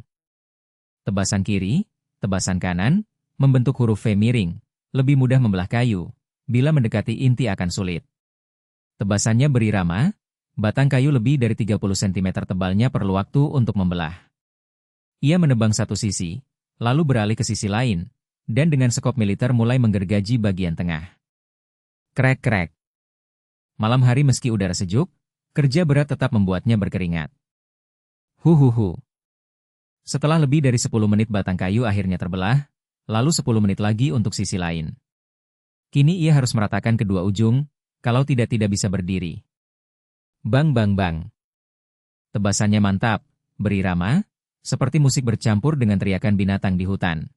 Tebasan kiri, tebasan kanan, membentuk huruf V miring, lebih mudah membelah kayu, bila mendekati inti akan sulit. Tebasannya berirama, batang kayu lebih dari 30 cm tebalnya perlu waktu untuk membelah. Ia menebang satu sisi, lalu beralih ke sisi lain, dan dengan sekop militer mulai menggergaji bagian tengah. Krek-krek. Malam hari meski udara sejuk, kerja berat tetap membuatnya berkeringat. Huhuhu. Setelah lebih dari 10 menit batang kayu akhirnya terbelah, lalu 10 menit lagi untuk sisi lain. Kini ia harus meratakan kedua ujung, kalau tidak bisa berdiri. Bang bang bang. Tebasannya mantap, berirama, seperti musik bercampur dengan teriakan binatang di hutan.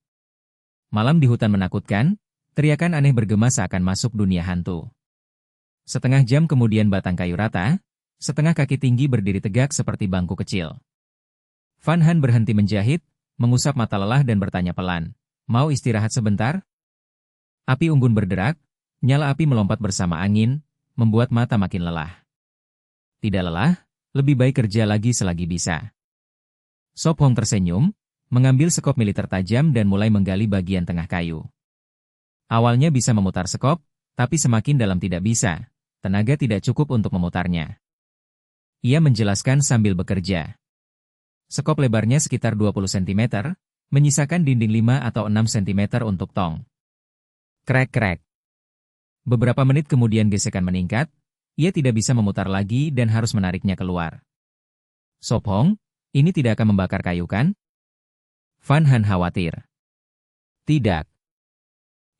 Malam di hutan menakutkan, teriakan aneh bergema seakan masuk dunia hantu. Setengah jam kemudian batang kayu rata, setengah kaki tinggi berdiri tegak seperti bangku kecil. Van Han berhenti menjahit, mengusap mata lelah dan bertanya pelan, "Mau istirahat sebentar?" Api unggun berderak, nyala api melompat bersama angin, membuat mata makin lelah. Tidak lelah, lebih baik kerja lagi selagi bisa. Sop Hong tersenyum, mengambil sekop militer tajam dan mulai menggali bagian tengah kayu. Awalnya bisa memutar sekop, tapi semakin dalam tidak bisa. Tenaga tidak cukup untuk memutarnya. Ia menjelaskan sambil bekerja. Sekop lebarnya sekitar 20 cm, menyisakan dinding 5 atau 6 cm untuk tong. Krek-krek. Beberapa menit kemudian gesekan meningkat, ia tidak bisa memutar lagi dan harus menariknya keluar. Sop Hong, ini tidak akan membakar kayu kan? Van Han khawatir. Tidak.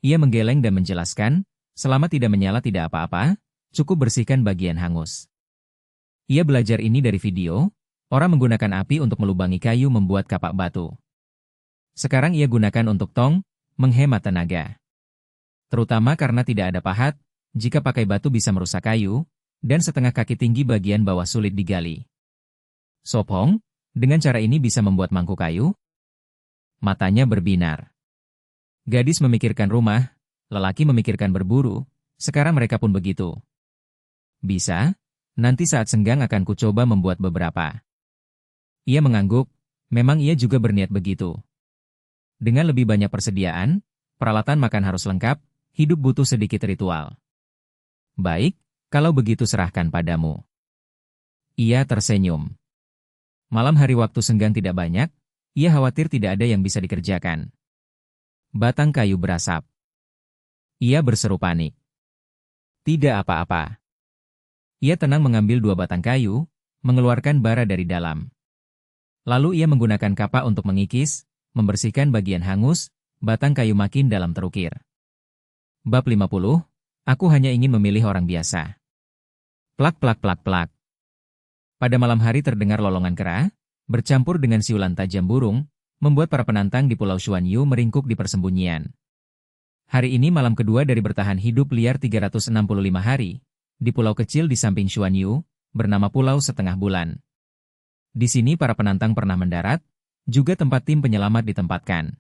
Ia menggeleng dan menjelaskan, selama tidak menyala tidak apa-apa, cukup bersihkan bagian hangus. Ia belajar ini dari video, orang menggunakan api untuk melubangi kayu membuat kapak batu. Sekarang ia gunakan untuk tong, menghemat tenaga. Terutama karena tidak ada pahat, jika pakai batu bisa merusak kayu, dan setengah kaki tinggi bagian bawah sulit digali. Sop Hong, dengan cara ini bisa membuat mangkuk kayu? Matanya berbinar. Gadis memikirkan rumah, lelaki memikirkan berburu, sekarang mereka pun begitu. Bisa, nanti saat senggang akan kucoba membuat beberapa. Ia mengangguk, memang ia juga berniat begitu. Dengan lebih banyak persediaan, peralatan makan harus lengkap, hidup butuh sedikit ritual. Baik, kalau begitu serahkan padamu. Ia tersenyum. Malam hari waktu senggang tidak banyak, ia khawatir tidak ada yang bisa dikerjakan. Batang kayu berasap. Ia berseru panik. Tidak apa-apa. Ia tenang mengambil 2 batang kayu, mengeluarkan bara dari dalam. Lalu ia menggunakan kapak untuk mengikis, membersihkan bagian hangus, batang kayu makin dalam terukir. Bab 50, aku hanya ingin memilih orang biasa. Plak plak plak plak. Pada malam hari terdengar lolongan kera, bercampur dengan siulan tajam burung, membuat para penantang di Pulau Xuanyu meringkuk di persembunyian. Hari ini malam kedua dari bertahan hidup liar 365 hari, di pulau kecil di samping Xuanyu, bernama Pulau Setengah Bulan. Di sini para penantang pernah mendarat, juga tempat tim penyelamat ditempatkan.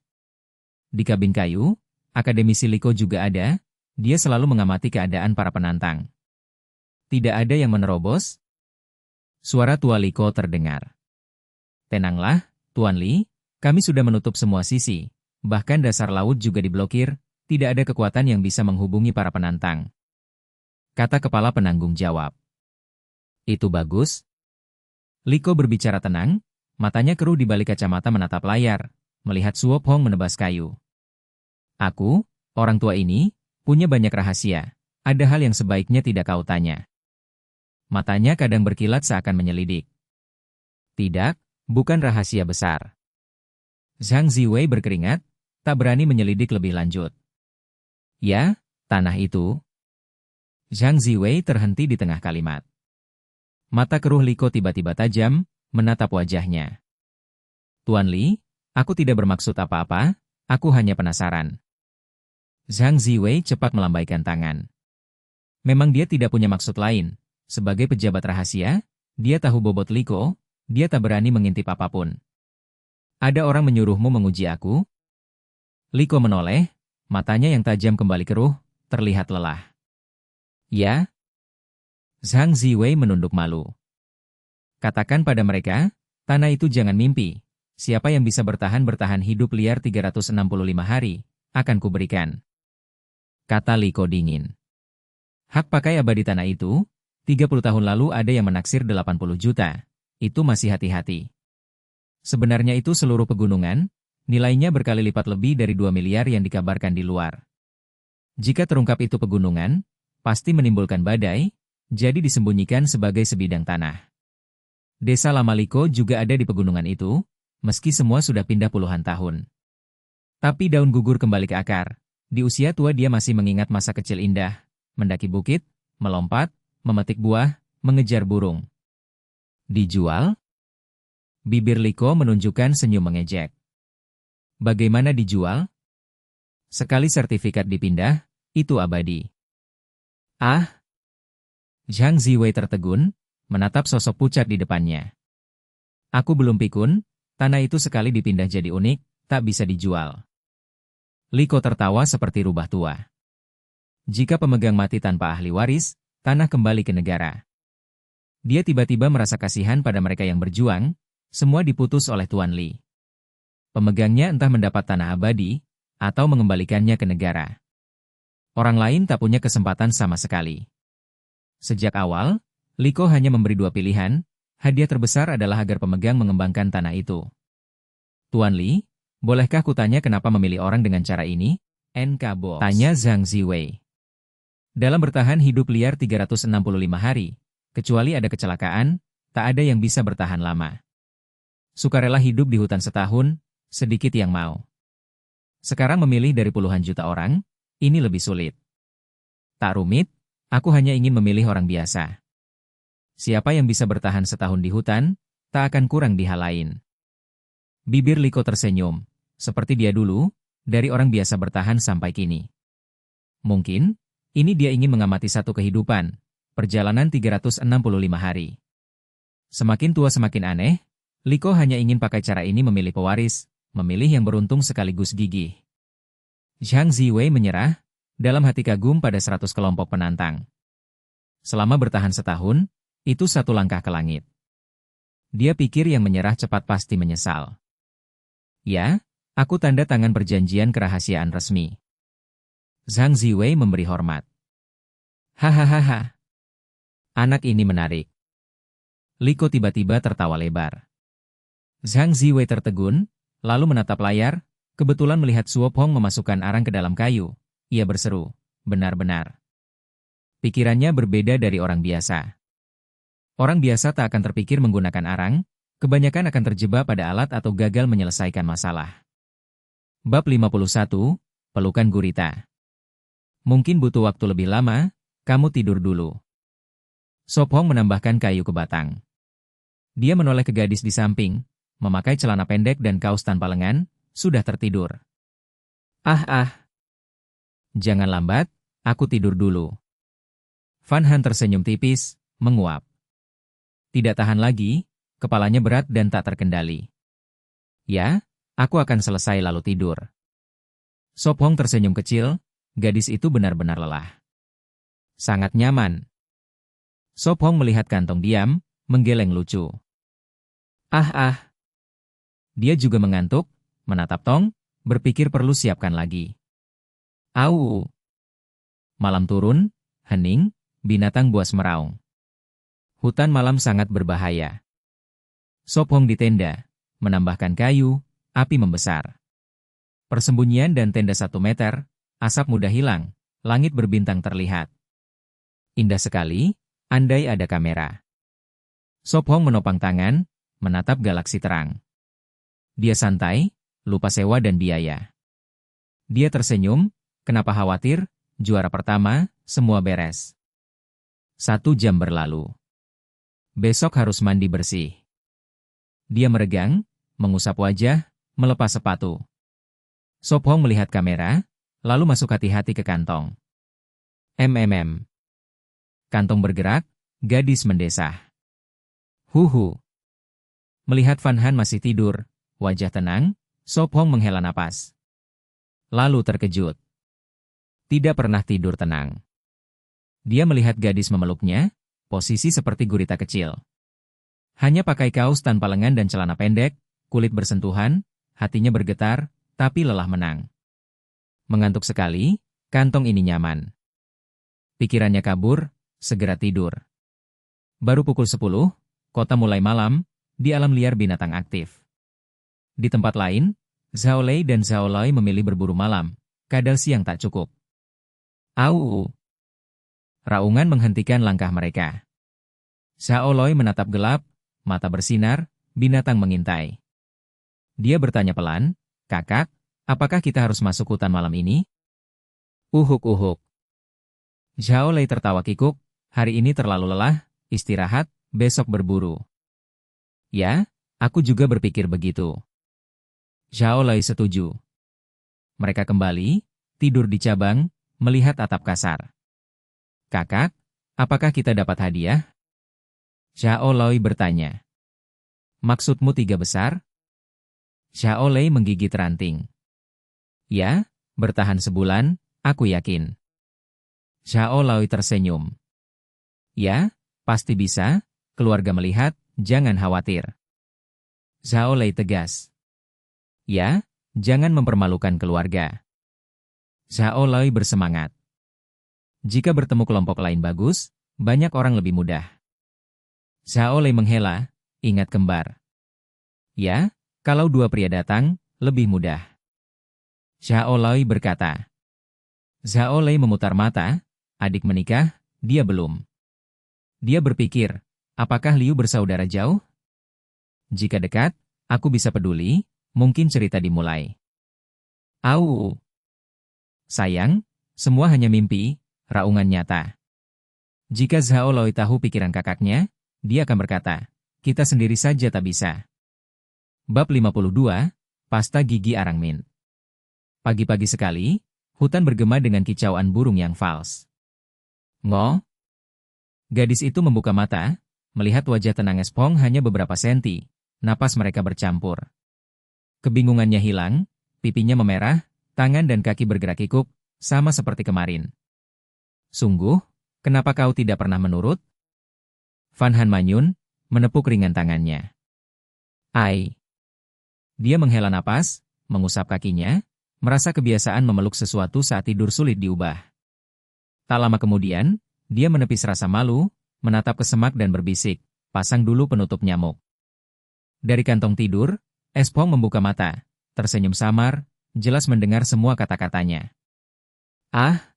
Di kabin kayu, akademisi Liko juga ada, dia selalu mengamati keadaan para penantang. Tidak ada yang menerobos. Suara Tua Liko terdengar. Tenanglah, Tuan Li, kami sudah menutup semua sisi, bahkan dasar laut juga diblokir, tidak ada kekuatan yang bisa menghubungi para penantang. Kata kepala penanggung jawab. Itu bagus. Liko berbicara tenang, matanya keruh di balik kacamata menatap layar, melihat Suop Hong menebas kayu. Aku, orang tua ini, punya banyak rahasia, ada hal yang sebaiknya tidak kau tanya. Matanya kadang berkilat seakan menyelidik. Tidak, bukan rahasia besar. Zhang Ziwei berkeringat, tak berani menyelidik lebih lanjut. Ya, tanah itu. Zhang Ziwei terhenti di tengah kalimat. Mata keruh Liko tiba-tiba tajam, menatap wajahnya. Tuan Li, aku tidak bermaksud apa-apa, aku hanya penasaran. Zhang Ziwei cepat melambaikan tangan. Memang dia tidak punya maksud lain. Sebagai pejabat rahasia, dia tahu bobot Liko, dia tak berani mengintip apapun. Ada orang menyuruhmu menguji aku? Liko menoleh, matanya yang tajam kembali keruh, terlihat lelah. Ya? Zhang Ziwei menunduk malu. Katakan pada mereka, tanah itu jangan mimpi. Siapa yang bisa bertahan hidup liar 365 hari, akan kuberikan. Kata Liko dingin. Hak pakai abadi tanah itu, 30 tahun lalu ada yang menaksir 80 juta. Itu masih hati-hati. Sebenarnya itu seluruh pegunungan, nilainya berkali lipat lebih dari 2 miliar yang dikabarkan di luar. Jika terungkap itu pegunungan, pasti menimbulkan badai, jadi disembunyikan sebagai sebidang tanah. Desa Lama Liko juga ada di pegunungan itu, meski semua sudah pindah puluhan tahun. Tapi daun gugur kembali ke akar. Di usia tua dia masih mengingat masa kecil indah, mendaki bukit, melompat, memetik buah, mengejar burung. Dijual? Bibir Liko menunjukkan senyum mengejek. Bagaimana dijual? Sekali sertifikat dipindah, itu abadi. Ah! Zhang Ziwei tertegun, menatap sosok pucat di depannya. Aku belum pikun, tanah itu sekali dipindah jadi unik, tak bisa dijual. Liko tertawa seperti rubah tua. Jika pemegang mati tanpa ahli waris, tanah kembali ke negara. Dia tiba-tiba merasa kasihan pada mereka yang berjuang, semua diputus oleh Tuan Li. Pemegangnya entah mendapat tanah abadi, atau mengembalikannya ke negara. Orang lain tak punya kesempatan sama sekali. Sejak awal, Liko hanya memberi 2 pilihan, hadiah terbesar adalah agar pemegang mengembangkan tanah itu. Tuan Li, bolehkah kutanya kenapa memilih orang dengan cara ini? NK Bos. Tanya Zhang Ziwei. Dalam bertahan hidup liar 365 hari, kecuali ada kecelakaan, tak ada yang bisa bertahan lama. Sukarela hidup di hutan setahun, sedikit yang mau. Sekarang memilih dari puluhan juta orang, ini lebih sulit. Tak rumit, aku hanya ingin memilih orang biasa. Siapa yang bisa bertahan setahun di hutan, tak akan kurang di hal lain. Bibir Liko tersenyum, seperti dia dulu, dari orang biasa bertahan sampai kini. Mungkin, ini dia ingin mengamati satu kehidupan, perjalanan 365 hari. Semakin tua semakin aneh, Liko hanya ingin pakai cara ini memilih pewaris, memilih yang beruntung sekaligus gigih. Zhang Ziwei menyerah, dalam hati kagum pada 100 kelompok penantang. Selama bertahan setahun, itu satu langkah ke langit. Dia pikir yang menyerah cepat pasti menyesal. Ya, aku tanda tangan perjanjian kerahasiaan resmi. Zhang Ziwei memberi hormat. Hahaha. Anak ini menarik. Liko tiba-tiba tertawa lebar. Zhang Ziwei tertegun, lalu menatap layar, kebetulan melihat Suo Pong memasukkan arang ke dalam kayu. Ia berseru, benar-benar. Pikirannya berbeda dari orang biasa. Orang biasa tak akan terpikir menggunakan arang, kebanyakan akan terjebak pada alat atau gagal menyelesaikan masalah. Bab 51, Pelukan Gurita. Mungkin butuh waktu lebih lama, kamu tidur dulu. Suo Pong menambahkan kayu ke batang. Dia menoleh ke gadis di samping, memakai celana pendek dan kaos tanpa lengan, sudah tertidur. Jangan lambat, aku tidur dulu. Van Han tersenyum tipis, menguap. Tidak tahan lagi, kepalanya berat dan tak terkendali. Ya, aku akan selesai lalu tidur. Suo Pong tersenyum kecil, gadis itu benar-benar lelah. Sangat nyaman. Suo Pong melihat kantong diam, menggeleng lucu. Dia juga mengantuk, menatap Tong, berpikir perlu siapkan lagi. Au. Malam turun, hening, binatang buas meraung. Hutan malam sangat berbahaya. Suo Pong di tenda, menambahkan kayu, api membesar. Persembunyian dan tenda 1 meter, asap mudah hilang, langit berbintang terlihat. Indah sekali, andai ada kamera. Suo Pong menopang tangan, menatap galaksi terang. Dia santai, lupa sewa dan biaya. Dia tersenyum, kenapa khawatir, juara pertama, semua beres. 1 jam berlalu. besok harus mandi bersih. Dia meregang, mengusap wajah, melepas sepatu. Sophong melihat kamera, lalu masuk hati-hati ke kantong. Kantong bergerak, gadis mendesah. Huhu. Melihat Van Han masih tidur, wajah tenang, Sophong menghela napas. Lalu terkejut. Tidak pernah tidur tenang. Dia melihat gadis memeluknya, posisi seperti gurita kecil. Hanya pakai kaos tanpa lengan dan celana pendek, kulit bersentuhan, hatinya bergetar, tapi lelah menang. Mengantuk sekali, kantong ini nyaman. Pikirannya kabur, segera tidur. Baru pukul 10, kota mulai malam, di alam liar binatang aktif. Di tempat lain, Zhao Lei dan Zhao Loi memilih berburu malam, kadal siang tak cukup. Au! Raungan menghentikan langkah mereka. Zhao Loi menatap gelap, mata bersinar, binatang mengintai. Dia bertanya pelan, "Kakak, apakah kita harus masuk hutan malam ini?" Uhuk-uhuk. Zhao Lei tertawa kikuk, "Hari ini terlalu lelah, istirahat, besok berburu." "Ya, aku juga berpikir begitu." Zhao Lei setuju. Mereka kembali, tidur di cabang, melihat atap kasar. "Kakak, apakah kita dapat hadiah?" Zhao Lei bertanya. "Maksudmu 3 besar?" Zhao Lei menggigit ranting. "Ya, bertahan sebulan, aku yakin." Zhao Lei tersenyum. "Ya, pasti bisa, keluarga melihat, jangan khawatir." Zhao Lei tegas. "Ya, jangan mempermalukan keluarga." Zhao Lei bersemangat. Jika bertemu kelompok lain bagus, banyak orang lebih mudah. Zhao Lei menghela, ingat kembar. "Ya, kalau 2 pria datang, lebih mudah." Zhao Lei berkata. Zhao Lei memutar mata, adik menikah, dia belum. Dia berpikir, apakah Liu bersaudara jauh? Jika dekat, aku bisa peduli, mungkin cerita dimulai. Au. Sayang, semua hanya mimpi, raungan nyata. Jika Zhao Lei tahu pikiran kakaknya, dia akan berkata, kita sendiri saja tak bisa. Bab 52, Pasta Gigi Arangmin. Pagi-pagi sekali, hutan bergema dengan kicauan burung yang fals. Ngo? Gadis itu membuka mata, melihat wajah tenang Espong hanya beberapa senti, napas mereka bercampur. Kebingungannya hilang, pipinya memerah, tangan dan kaki bergerak kikuk, sama seperti kemarin. Sungguh, kenapa kau tidak pernah menurut? Van Han manyun, menepuk ringan tangannya. Ai. Dia menghela napas, mengusap kakinya, merasa kebiasaan memeluk sesuatu saat tidur sulit diubah. Tak lama kemudian, dia menepis rasa malu, menatap ke semak dan berbisik, pasang dulu penutup nyamuk. Dari kantong tidur, Espong membuka mata, tersenyum samar, jelas mendengar semua kata-katanya. Ah!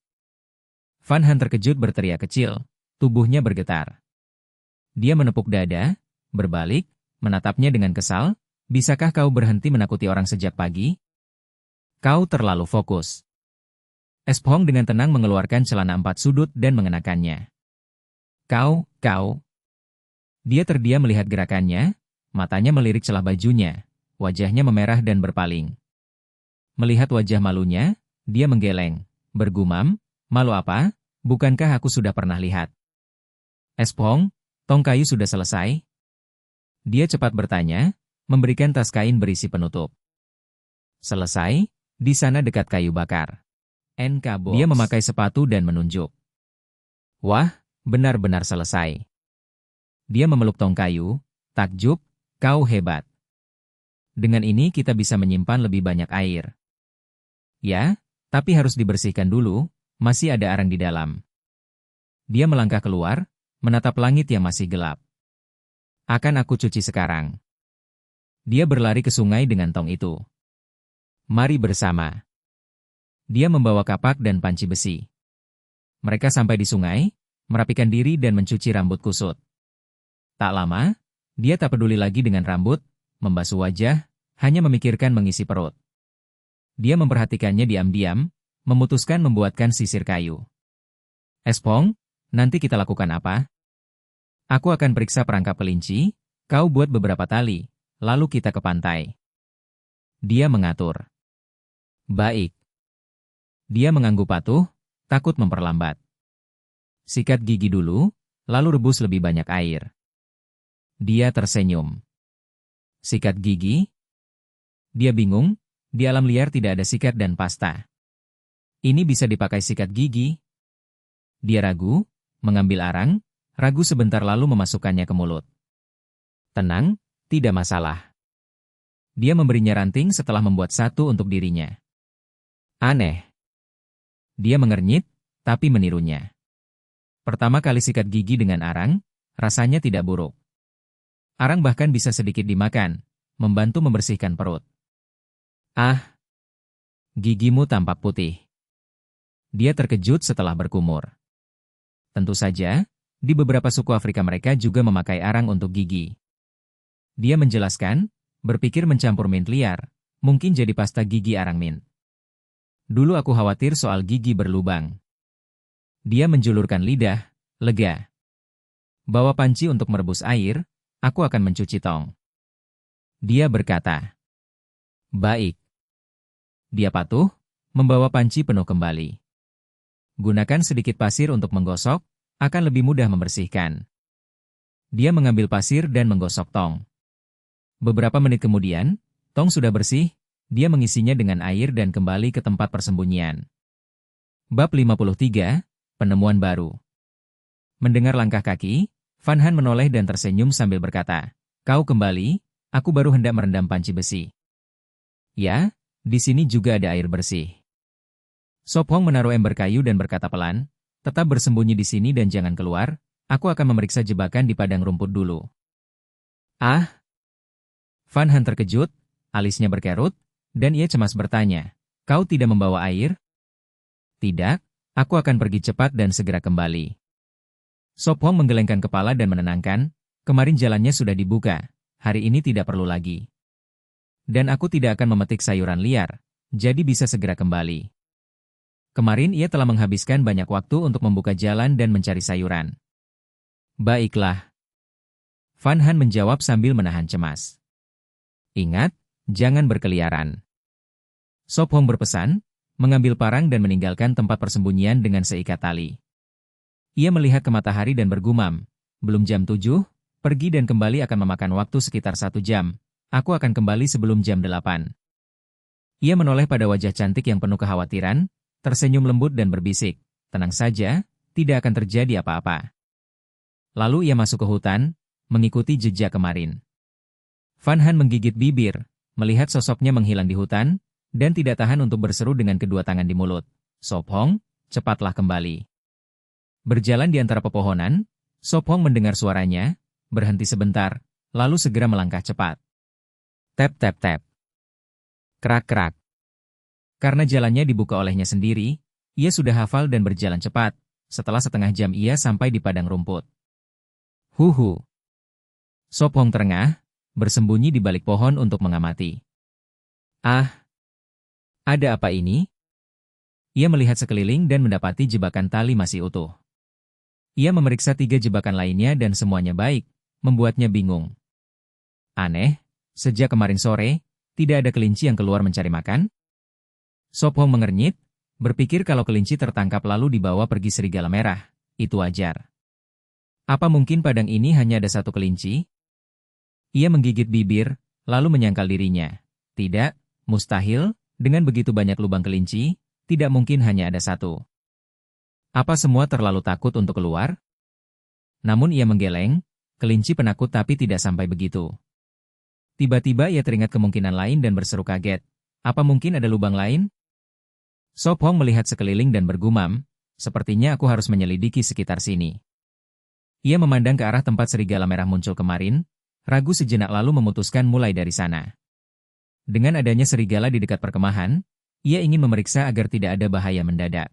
Van Han terkejut berteriak kecil, tubuhnya bergetar. Dia menepuk dada, berbalik, menatapnya dengan kesal, bisakah kau berhenti menakuti orang sejak pagi? Kau terlalu fokus. Espong dengan tenang mengeluarkan celana 4 sudut dan mengenakannya. Kau. Dia terdiam melihat gerakannya, matanya melirik celah bajunya, wajahnya memerah dan berpaling. Melihat wajah malunya, dia menggeleng, bergumam, malu apa? Bukankah aku sudah pernah lihat? Espong, tong kayu sudah selesai? Dia cepat bertanya, memberikan tas kain berisi penutup. Selesai, di sana dekat kayu bakar. Dia memakai sepatu dan menunjuk. Wah, benar-benar selesai. Dia memeluk tong kayu, takjub, kau hebat. Dengan ini kita bisa menyimpan lebih banyak air. Ya, tapi harus dibersihkan dulu, masih ada arang di dalam. Dia melangkah keluar, menatap langit yang masih gelap. Akan aku cuci sekarang. Dia berlari ke sungai dengan tong itu. Mari bersama. Dia membawa kapak dan panci besi. Mereka sampai di sungai, merapikan diri dan mencuci rambut kusut. Tak lama, dia tak peduli lagi dengan rambut, membasuh wajah, hanya memikirkan mengisi perut. Dia memperhatikannya diam-diam, memutuskan membuatkan sisir kayu. Espong, nanti kita lakukan apa? Aku akan periksa perangkap kelinci, kau buat beberapa tali, lalu kita ke pantai. Dia mengatur. Baik. Dia mengangguk patuh, takut memperlambat. Sikat gigi dulu, lalu rebus lebih banyak air. Dia tersenyum. Sikat gigi? Dia bingung, di alam liar tidak ada sikat dan pasta. Ini bisa dipakai sikat gigi? Dia ragu, mengambil arang, ragu sebentar lalu memasukkannya ke mulut. Tenang, tidak masalah. Dia memberinya ranting setelah membuat satu untuk dirinya. Aneh. Dia mengernyit, tapi menirunya. Pertama kali sikat gigi dengan arang, rasanya tidak buruk. Arang bahkan bisa sedikit dimakan, membantu membersihkan perut. Ah, gigimu tampak putih. Dia terkejut setelah berkumur. Tentu saja, di beberapa suku Afrika mereka juga memakai arang untuk gigi. Dia menjelaskan, berpikir mencampur mint liar, mungkin jadi pasta gigi arang mint. Dulu aku khawatir soal gigi berlubang. Dia menjulurkan lidah, lega. Bawa panci untuk merebus air, aku akan mencuci tong. Dia berkata. Baik. Dia patuh, membawa panci penuh kembali. Gunakan sedikit pasir untuk menggosok, akan lebih mudah membersihkan. Dia mengambil pasir dan menggosok tong. Beberapa menit kemudian, tong sudah bersih, dia mengisinya dengan air dan kembali ke tempat persembunyian. Bab 53, Penemuan Baru. Mendengar langkah kaki, Van Han menoleh dan tersenyum sambil berkata, "Kau kembali, aku baru hendak merendam panci besi." "Ya, di sini juga ada air bersih." Sop Hong menaruh ember kayu dan berkata pelan, "Tetap bersembunyi di sini dan jangan keluar, aku akan memeriksa jebakan di padang rumput dulu." "Ah?" Van Han terkejut, alisnya berkerut, dan ia cemas bertanya, "Kau tidak membawa air?" "Tidak, aku akan pergi cepat dan segera kembali." Sop Hong menggelengkan kepala dan menenangkan, "Kemarin jalannya sudah dibuka, hari ini tidak perlu lagi. Dan aku tidak akan memetik sayuran liar, jadi bisa segera kembali." Kemarin ia telah menghabiskan banyak waktu untuk membuka jalan dan mencari sayuran. "Baiklah." Van Han menjawab sambil menahan cemas. "Ingat, jangan berkeliaran." Sop Hong berpesan, mengambil parang dan meninggalkan tempat persembunyian dengan seikat tali. Ia melihat ke matahari dan bergumam, "Belum jam 7, pergi dan kembali akan memakan waktu sekitar 1 jam. Aku akan kembali sebelum jam 8. Ia menoleh pada wajah cantik yang penuh kekhawatiran, tersenyum lembut dan berbisik, "Tenang saja, tidak akan terjadi apa-apa." Lalu ia masuk ke hutan, mengikuti jejak kemarin. Van Han menggigit bibir, melihat sosoknya menghilang di hutan, dan tidak tahan untuk berseru dengan kedua tangan di mulut, "Sop Hong, cepatlah kembali." Berjalan di antara pepohonan, Sop Hong mendengar suaranya, berhenti sebentar, lalu segera melangkah cepat. Tap tap tap. Krak krak. Karena jalannya dibuka olehnya sendiri, ia sudah hafal dan berjalan cepat. Setelah setengah jam ia sampai di padang rumput. Huhu. Sop Hong terengah, bersembunyi di balik pohon untuk mengamati. "Ah, ada apa ini?" Ia melihat sekeliling dan mendapati jebakan tali masih utuh. Ia memeriksa 3 jebakan lainnya dan semuanya baik, membuatnya bingung. Aneh, sejak kemarin sore, tidak ada kelinci yang keluar mencari makan. Sop Hong mengernyit, berpikir kalau kelinci tertangkap lalu dibawa pergi serigala merah, itu wajar. Apa mungkin padang ini hanya ada satu kelinci? Ia menggigit bibir, lalu menyangkal dirinya. Tidak, mustahil, dengan begitu banyak lubang kelinci, tidak mungkin hanya ada satu. Apa semua terlalu takut untuk keluar? Namun ia menggeleng, kelinci penakut tapi tidak sampai begitu. Tiba-tiba ia teringat kemungkinan lain dan berseru kaget. Apa mungkin ada lubang lain? Sop Hong melihat sekeliling dan bergumam, sepertinya aku harus menyelidiki sekitar sini. Ia memandang ke arah tempat serigala merah muncul kemarin, ragu sejenak lalu memutuskan mulai dari sana. Dengan adanya serigala di dekat perkemahan, ia ingin memeriksa agar tidak ada bahaya mendadak.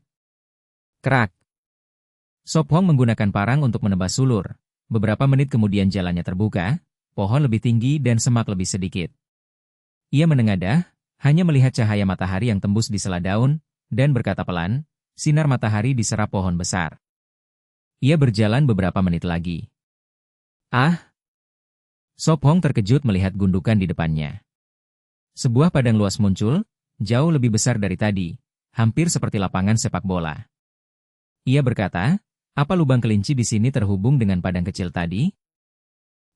Krak. Sop Hong menggunakan parang untuk menebas sulur. Beberapa menit kemudian jalannya terbuka, pohon lebih tinggi dan semak lebih sedikit. Ia menengadah, hanya melihat cahaya matahari yang tembus di sela daun, dan berkata pelan, "Sinar matahari diserap pohon besar." Ia berjalan beberapa menit lagi. Ah! Sop Hong terkejut melihat gundukan di depannya. Sebuah padang luas muncul, jauh lebih besar dari tadi, hampir seperti lapangan sepak bola. Ia berkata, apa lubang kelinci di sini terhubung dengan padang kecil tadi?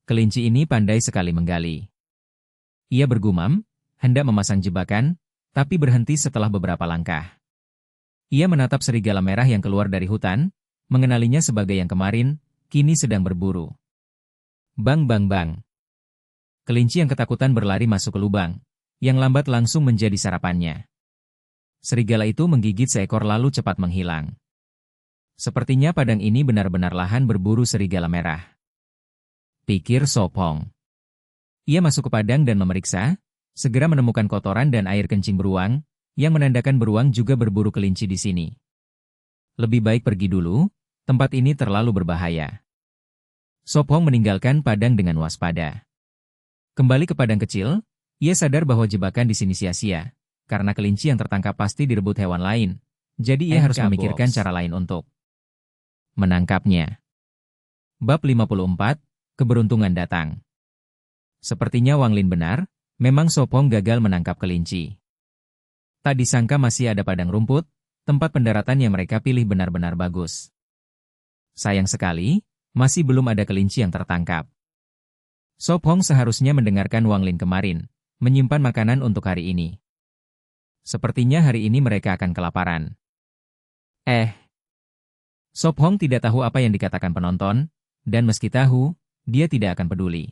Kelinci ini pandai sekali menggali. Ia bergumam, hendak memasang jebakan, tapi berhenti setelah beberapa langkah. Ia menatap serigala merah yang keluar dari hutan, mengenalinya sebagai yang kemarin, kini sedang berburu. Bang bang bang. Kelinci yang ketakutan berlari masuk ke lubang, yang lambat langsung menjadi sarapannya. Serigala itu menggigit seekor lalu cepat menghilang. Sepertinya padang ini benar-benar lahan berburu serigala merah. Pikir Sop Hong. Ia masuk ke padang dan memeriksa, segera menemukan kotoran dan air kencing beruang, yang menandakan beruang juga berburu kelinci di sini. Lebih baik pergi dulu, tempat ini terlalu berbahaya. Sop Hong meninggalkan padang dengan waspada. Kembali ke padang kecil, ia sadar bahwa jebakan di sini sia-sia, karena kelinci yang tertangkap pasti direbut hewan lain, jadi ia harus memikirkan cara lain untuk menangkapnya. Bab 54, Keberuntungan datang. Sepertinya Wang Lin benar, memang Sop Hong gagal menangkap kelinci. Tak disangka masih ada padang rumput, tempat pendaratan yang mereka pilih benar-benar bagus. Sayang sekali, masih belum ada kelinci yang tertangkap. Sop Hong seharusnya mendengarkan Wang Lin kemarin, menyimpan makanan untuk hari ini. Sepertinya hari ini mereka akan kelaparan. Sop Hong tidak tahu apa yang dikatakan penonton, dan meski tahu, dia tidak akan peduli.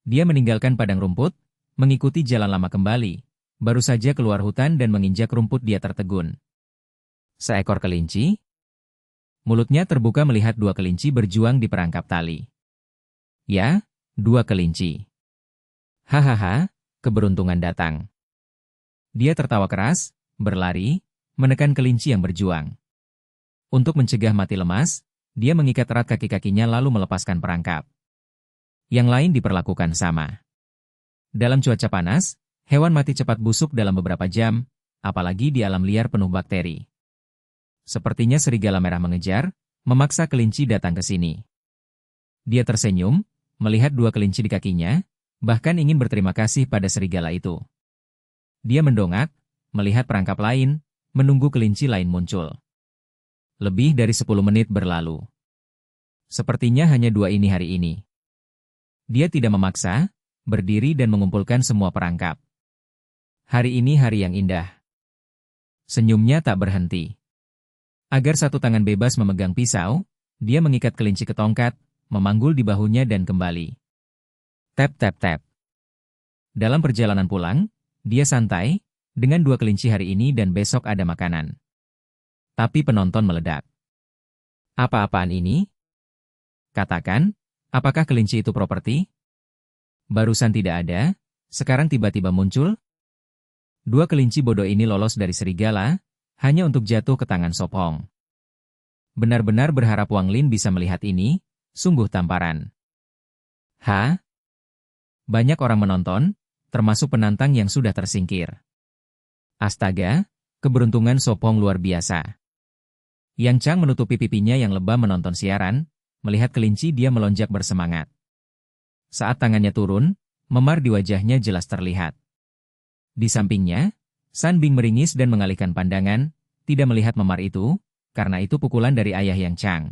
Dia meninggalkan padang rumput, mengikuti jalan lama kembali, baru saja keluar hutan dan menginjak rumput dia tertegun. Seekor kelinci? Mulutnya terbuka melihat dua kelinci berjuang di perangkap tali. Ya, dua kelinci. Hahaha, keberuntungan datang. Dia tertawa keras, berlari, menekan kelinci yang berjuang. Untuk mencegah mati lemas, dia mengikat erat kaki-kakinya lalu melepaskan perangkap. Yang lain diperlakukan sama. Dalam cuaca panas, hewan mati cepat busuk dalam beberapa jam, apalagi di alam liar penuh bakteri. Sepertinya serigala merah mengejar, memaksa kelinci datang ke sini. Dia tersenyum, melihat dua kelinci di kakinya, bahkan ingin berterima kasih pada serigala itu. Dia mendongak, melihat perangkap lain, menunggu kelinci lain muncul. Lebih dari 10 menit berlalu. Sepertinya hanya dua ini hari ini. Dia tidak memaksa, berdiri dan mengumpulkan semua perangkap. Hari ini hari yang indah. Senyumnya tak berhenti. Agar satu tangan bebas memegang pisau, dia mengikat kelinci ke tongkat, memanggul di bahunya dan kembali. Tap tap tap. Dalam perjalanan pulang, dia santai, dengan dua kelinci hari ini dan besok ada makanan. Tapi penonton meledak. Apa-apaan ini? Katakan, apakah kelinci itu properti? Barusan tidak ada, sekarang tiba-tiba muncul? Dua kelinci bodoh ini lolos dari serigala, hanya untuk jatuh ke tangan Sop Hong. Benar-benar berharap Wang Lin bisa melihat ini, sungguh tamparan. Banyak orang menonton, termasuk penantang yang sudah tersingkir. Astaga, keberuntungan Sop Hong luar biasa. Yang Chang menutupi pipinya yang lebam menonton siaran, melihat kelinci dia melonjak bersemangat. Saat tangannya turun, memar di wajahnya jelas terlihat. Di sampingnya, San Bing meringis dan mengalihkan pandangan, tidak melihat memar itu, karena itu pukulan dari ayah Yang Chang.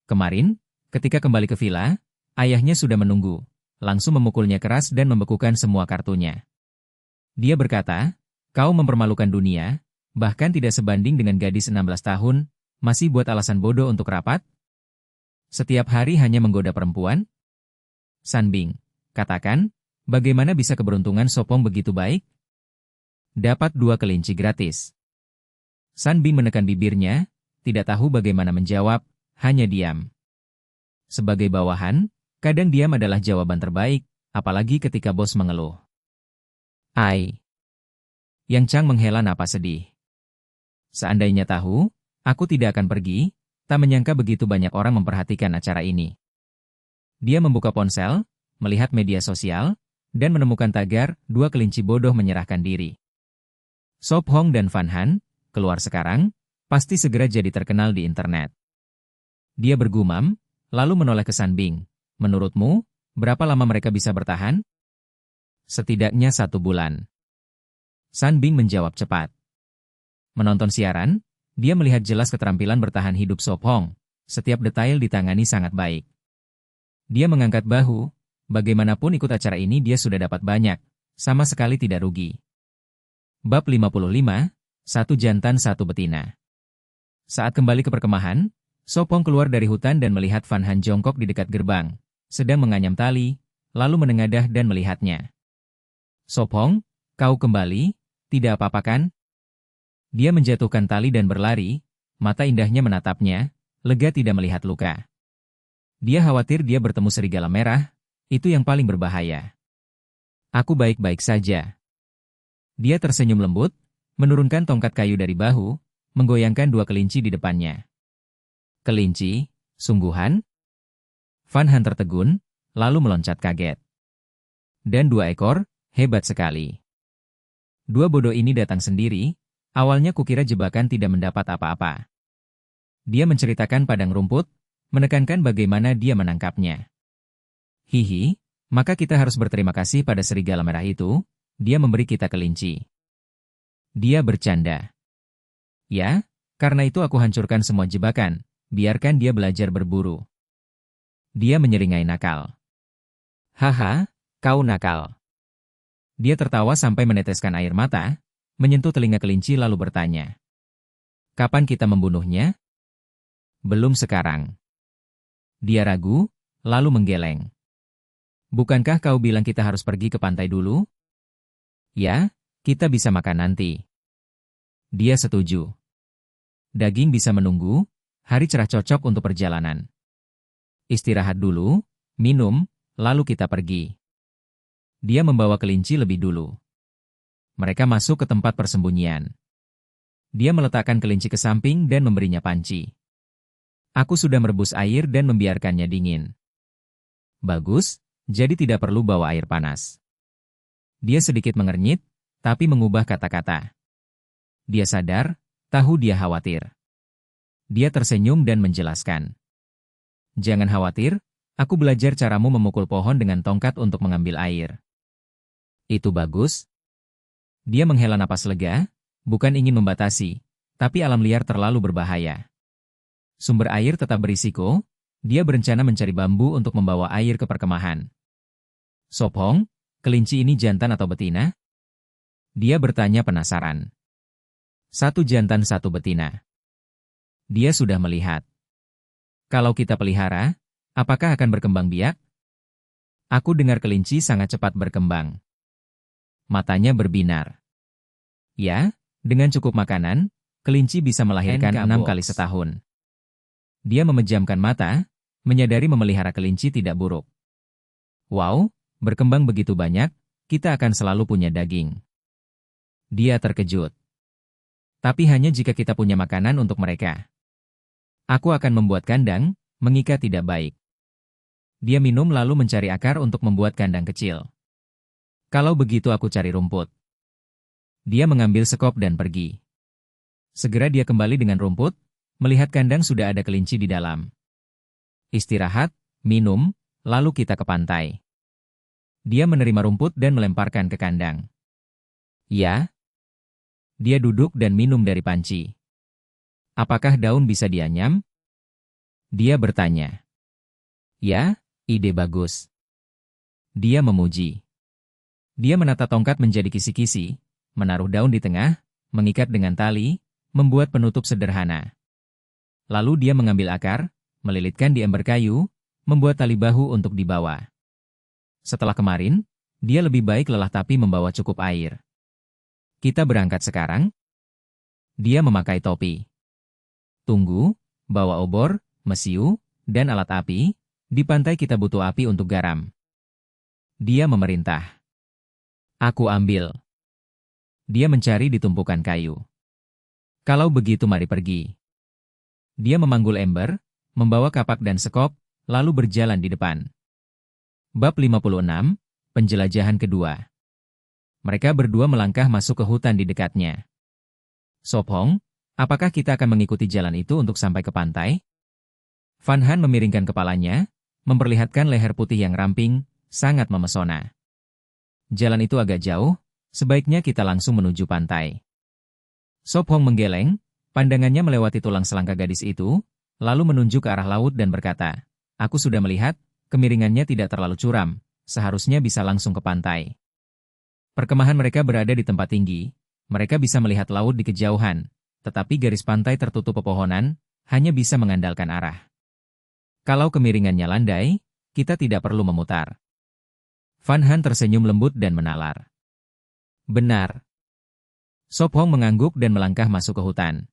Kemarin, ketika kembali ke villa, ayahnya sudah menunggu, langsung memukulnya keras dan membekukan semua kartunya. Dia berkata, kau mempermalukan dunia, bahkan tidak sebanding dengan gadis 16 tahun, masih buat alasan bodoh untuk rapat? Setiap hari hanya menggoda perempuan? San Bing, katakan, bagaimana bisa keberuntungan Sop Hong begitu baik? Dapat dua kelinci gratis. San Bing menekan bibirnya, tidak tahu bagaimana menjawab, hanya diam. Sebagai bawahan, kadang diam adalah jawaban terbaik, apalagi ketika bos mengeluh. Yang Chang menghela napas sedih. Seandainya tahu, aku tidak akan pergi, tak menyangka begitu banyak orang memperhatikan acara ini. Dia membuka ponsel, melihat media sosial, dan menemukan tagar, dua kelinci bodoh menyerahkan diri. Sop Hong dan Van Han, keluar sekarang, pasti segera jadi terkenal di internet. Dia bergumam, lalu menoleh ke San Bing, Menurutmu, berapa lama mereka bisa bertahan? Setidaknya 1 bulan. San Bing menjawab cepat. Menonton siaran, dia melihat jelas keterampilan bertahan hidup Sop Hong. Setiap detail ditangani sangat baik. Dia mengangkat bahu, bagaimanapun ikut acara ini dia sudah dapat banyak, sama sekali tidak rugi. Bab 55, Satu Jantan Satu Betina. Saat kembali ke perkemahan, Sop Hong keluar dari hutan dan melihat Van Han jongkok di dekat gerbang, sedang menganyam tali, lalu menengadah dan melihatnya. Sop Hong, kau kembali, tidak apa-apa kan? Dia menjatuhkan tali dan berlari, mata indahnya menatapnya, lega tidak melihat luka. Dia khawatir dia bertemu serigala merah, itu yang paling berbahaya. Aku baik-baik saja. Dia tersenyum lembut, menurunkan tongkat kayu dari bahu, menggoyangkan 2 kelinci di depannya. Kelinci, sungguhan? Van Han tertegun, lalu meloncat kaget. Dan 2 ekor, hebat sekali. 2 bodoh ini datang sendiri, awalnya kukira jebakan tidak mendapat apa-apa. Dia menceritakan padang rumput, menekankan bagaimana dia menangkapnya. Hihi, maka kita harus berterima kasih pada serigala merah itu, dia memberi kita kelinci. Dia bercanda. Ya, karena itu aku hancurkan semua jebakan, biarkan dia belajar berburu. Dia menyeringai nakal. Haha, kau nakal. Dia tertawa sampai meneteskan air mata, menyentuh telinga kelinci lalu bertanya. Kapan kita membunuhnya? Belum sekarang. Dia ragu, lalu menggeleng. Bukankah kau bilang kita harus pergi ke pantai dulu? Ya, kita bisa makan nanti. Dia setuju. Daging bisa menunggu, hari cerah cocok untuk perjalanan. Istirahat dulu, minum, lalu kita pergi. Dia membawa kelinci lebih dulu. Mereka masuk ke tempat persembunyian. Dia meletakkan kelinci ke samping dan memberinya panci. Aku sudah merebus air dan membiarkannya dingin. Bagus, jadi tidak perlu bawa air panas. Dia sedikit mengernyit, tapi mengubah kata-kata. Dia sadar, tahu dia khawatir. Dia tersenyum dan menjelaskan. Jangan khawatir, aku belajar caramu memukul pohon dengan tongkat untuk mengambil air. Itu bagus. Dia menghela napas lega, bukan ingin membatasi, tapi alam liar terlalu berbahaya. Sumber air tetap berisiko, dia berencana mencari bambu untuk membawa air ke perkemahan. Sop Hong, kelinci ini jantan atau betina? Dia bertanya penasaran. 1 jantan 1 betina. Dia sudah melihat. Kalau kita pelihara, apakah akan berkembang biak? Aku dengar kelinci sangat cepat berkembang. Matanya berbinar. Ya, dengan cukup makanan, kelinci bisa melahirkan 6 kali setahun. Dia memejamkan mata, menyadari memelihara kelinci tidak buruk. Wow, berkembang begitu banyak, kita akan selalu punya daging. Dia terkejut. Tapi hanya jika kita punya makanan untuk mereka. Aku akan membuat kandang, mengikat tidak baik. Dia minum lalu mencari akar untuk membuat kandang kecil. Kalau begitu aku cari rumput. Dia mengambil sekop dan pergi. Segera dia kembali dengan rumput, melihat kandang sudah ada kelinci di dalam. Istirahat, minum, lalu kita ke pantai. Dia menerima rumput dan melemparkan ke kandang. Ya. Dia duduk dan minum dari panci. Apakah daun bisa dianyam? Dia bertanya. Ya, ide bagus. Dia memuji. Dia menata tongkat menjadi kisi-kisi, menaruh daun di tengah, mengikat dengan tali, membuat penutup sederhana. Lalu dia mengambil akar, melilitkan di ember kayu, membuat tali bahu untuk dibawa. Setelah kemarin, dia lebih baik lelah tapi membawa cukup air. Kita berangkat sekarang? Dia memakai topi. Tunggu, bawa obor, mesiu, dan alat api, di pantai kita butuh api untuk garam. Dia memerintah. Aku ambil. Dia mencari di tumpukan kayu. Kalau begitu mari pergi. Dia memanggul ember, membawa kapak dan sekop, lalu berjalan di depan. Bab 56, Penjelajahan kedua. Mereka berdua melangkah masuk ke hutan di dekatnya. Sop Hong, apakah kita akan mengikuti jalan itu untuk sampai ke pantai? Van Han memiringkan kepalanya, memperlihatkan leher putih yang ramping, sangat memesona. Jalan itu agak jauh, sebaiknya kita langsung menuju pantai. Sop Hong menggeleng, pandangannya melewati tulang selangka gadis itu, lalu menunjuk ke arah laut dan berkata, "Aku sudah melihat, kemiringannya tidak terlalu curam, seharusnya bisa langsung ke pantai." Perkemahan mereka berada di tempat tinggi, mereka bisa melihat laut di kejauhan, tetapi garis pantai tertutup pepohonan, hanya bisa mengandalkan arah. Kalau kemiringannya landai, kita tidak perlu memutar. Van Han tersenyum lembut dan menalar. Benar. Sop Hong mengangguk dan melangkah masuk ke hutan.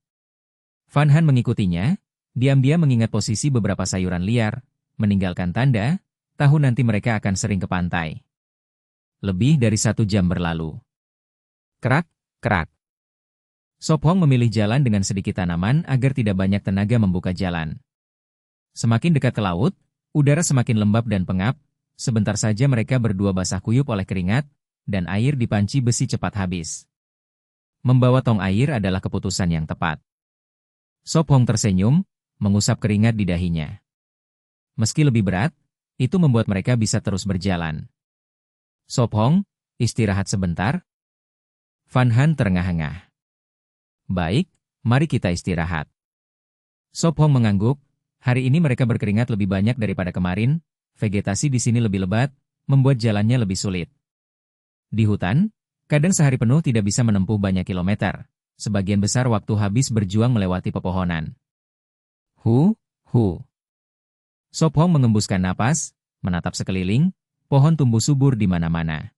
Van Han mengikutinya, diam-diam mengingat posisi beberapa sayuran liar, meninggalkan tanda, tahu nanti mereka akan sering ke pantai. Lebih dari 1 jam berlalu. Kerak, kerak. Sop Hong memilih jalan dengan sedikit tanaman agar tidak banyak tenaga membuka jalan. Semakin dekat ke laut, udara semakin lembab dan pengap, sebentar saja mereka berdua basah kuyup oleh keringat, dan air di panci besi cepat habis. Membawa tong air adalah keputusan yang tepat. Sop Hong tersenyum, mengusap keringat di dahinya. Meski lebih berat, itu membuat mereka bisa terus berjalan. Sop Hong, istirahat sebentar. Van Han terengah-engah. Baik, mari kita istirahat. Sop Hong mengangguk, hari ini mereka berkeringat lebih banyak daripada kemarin, vegetasi di sini lebih lebat, membuat jalannya lebih sulit. Di hutan, kadang sehari penuh tidak bisa menempuh banyak kilometer, sebagian besar waktu habis berjuang melewati pepohonan. Hu. Sop Hong mengembuskan napas, menatap sekeliling, pohon tumbuh subur di mana-mana.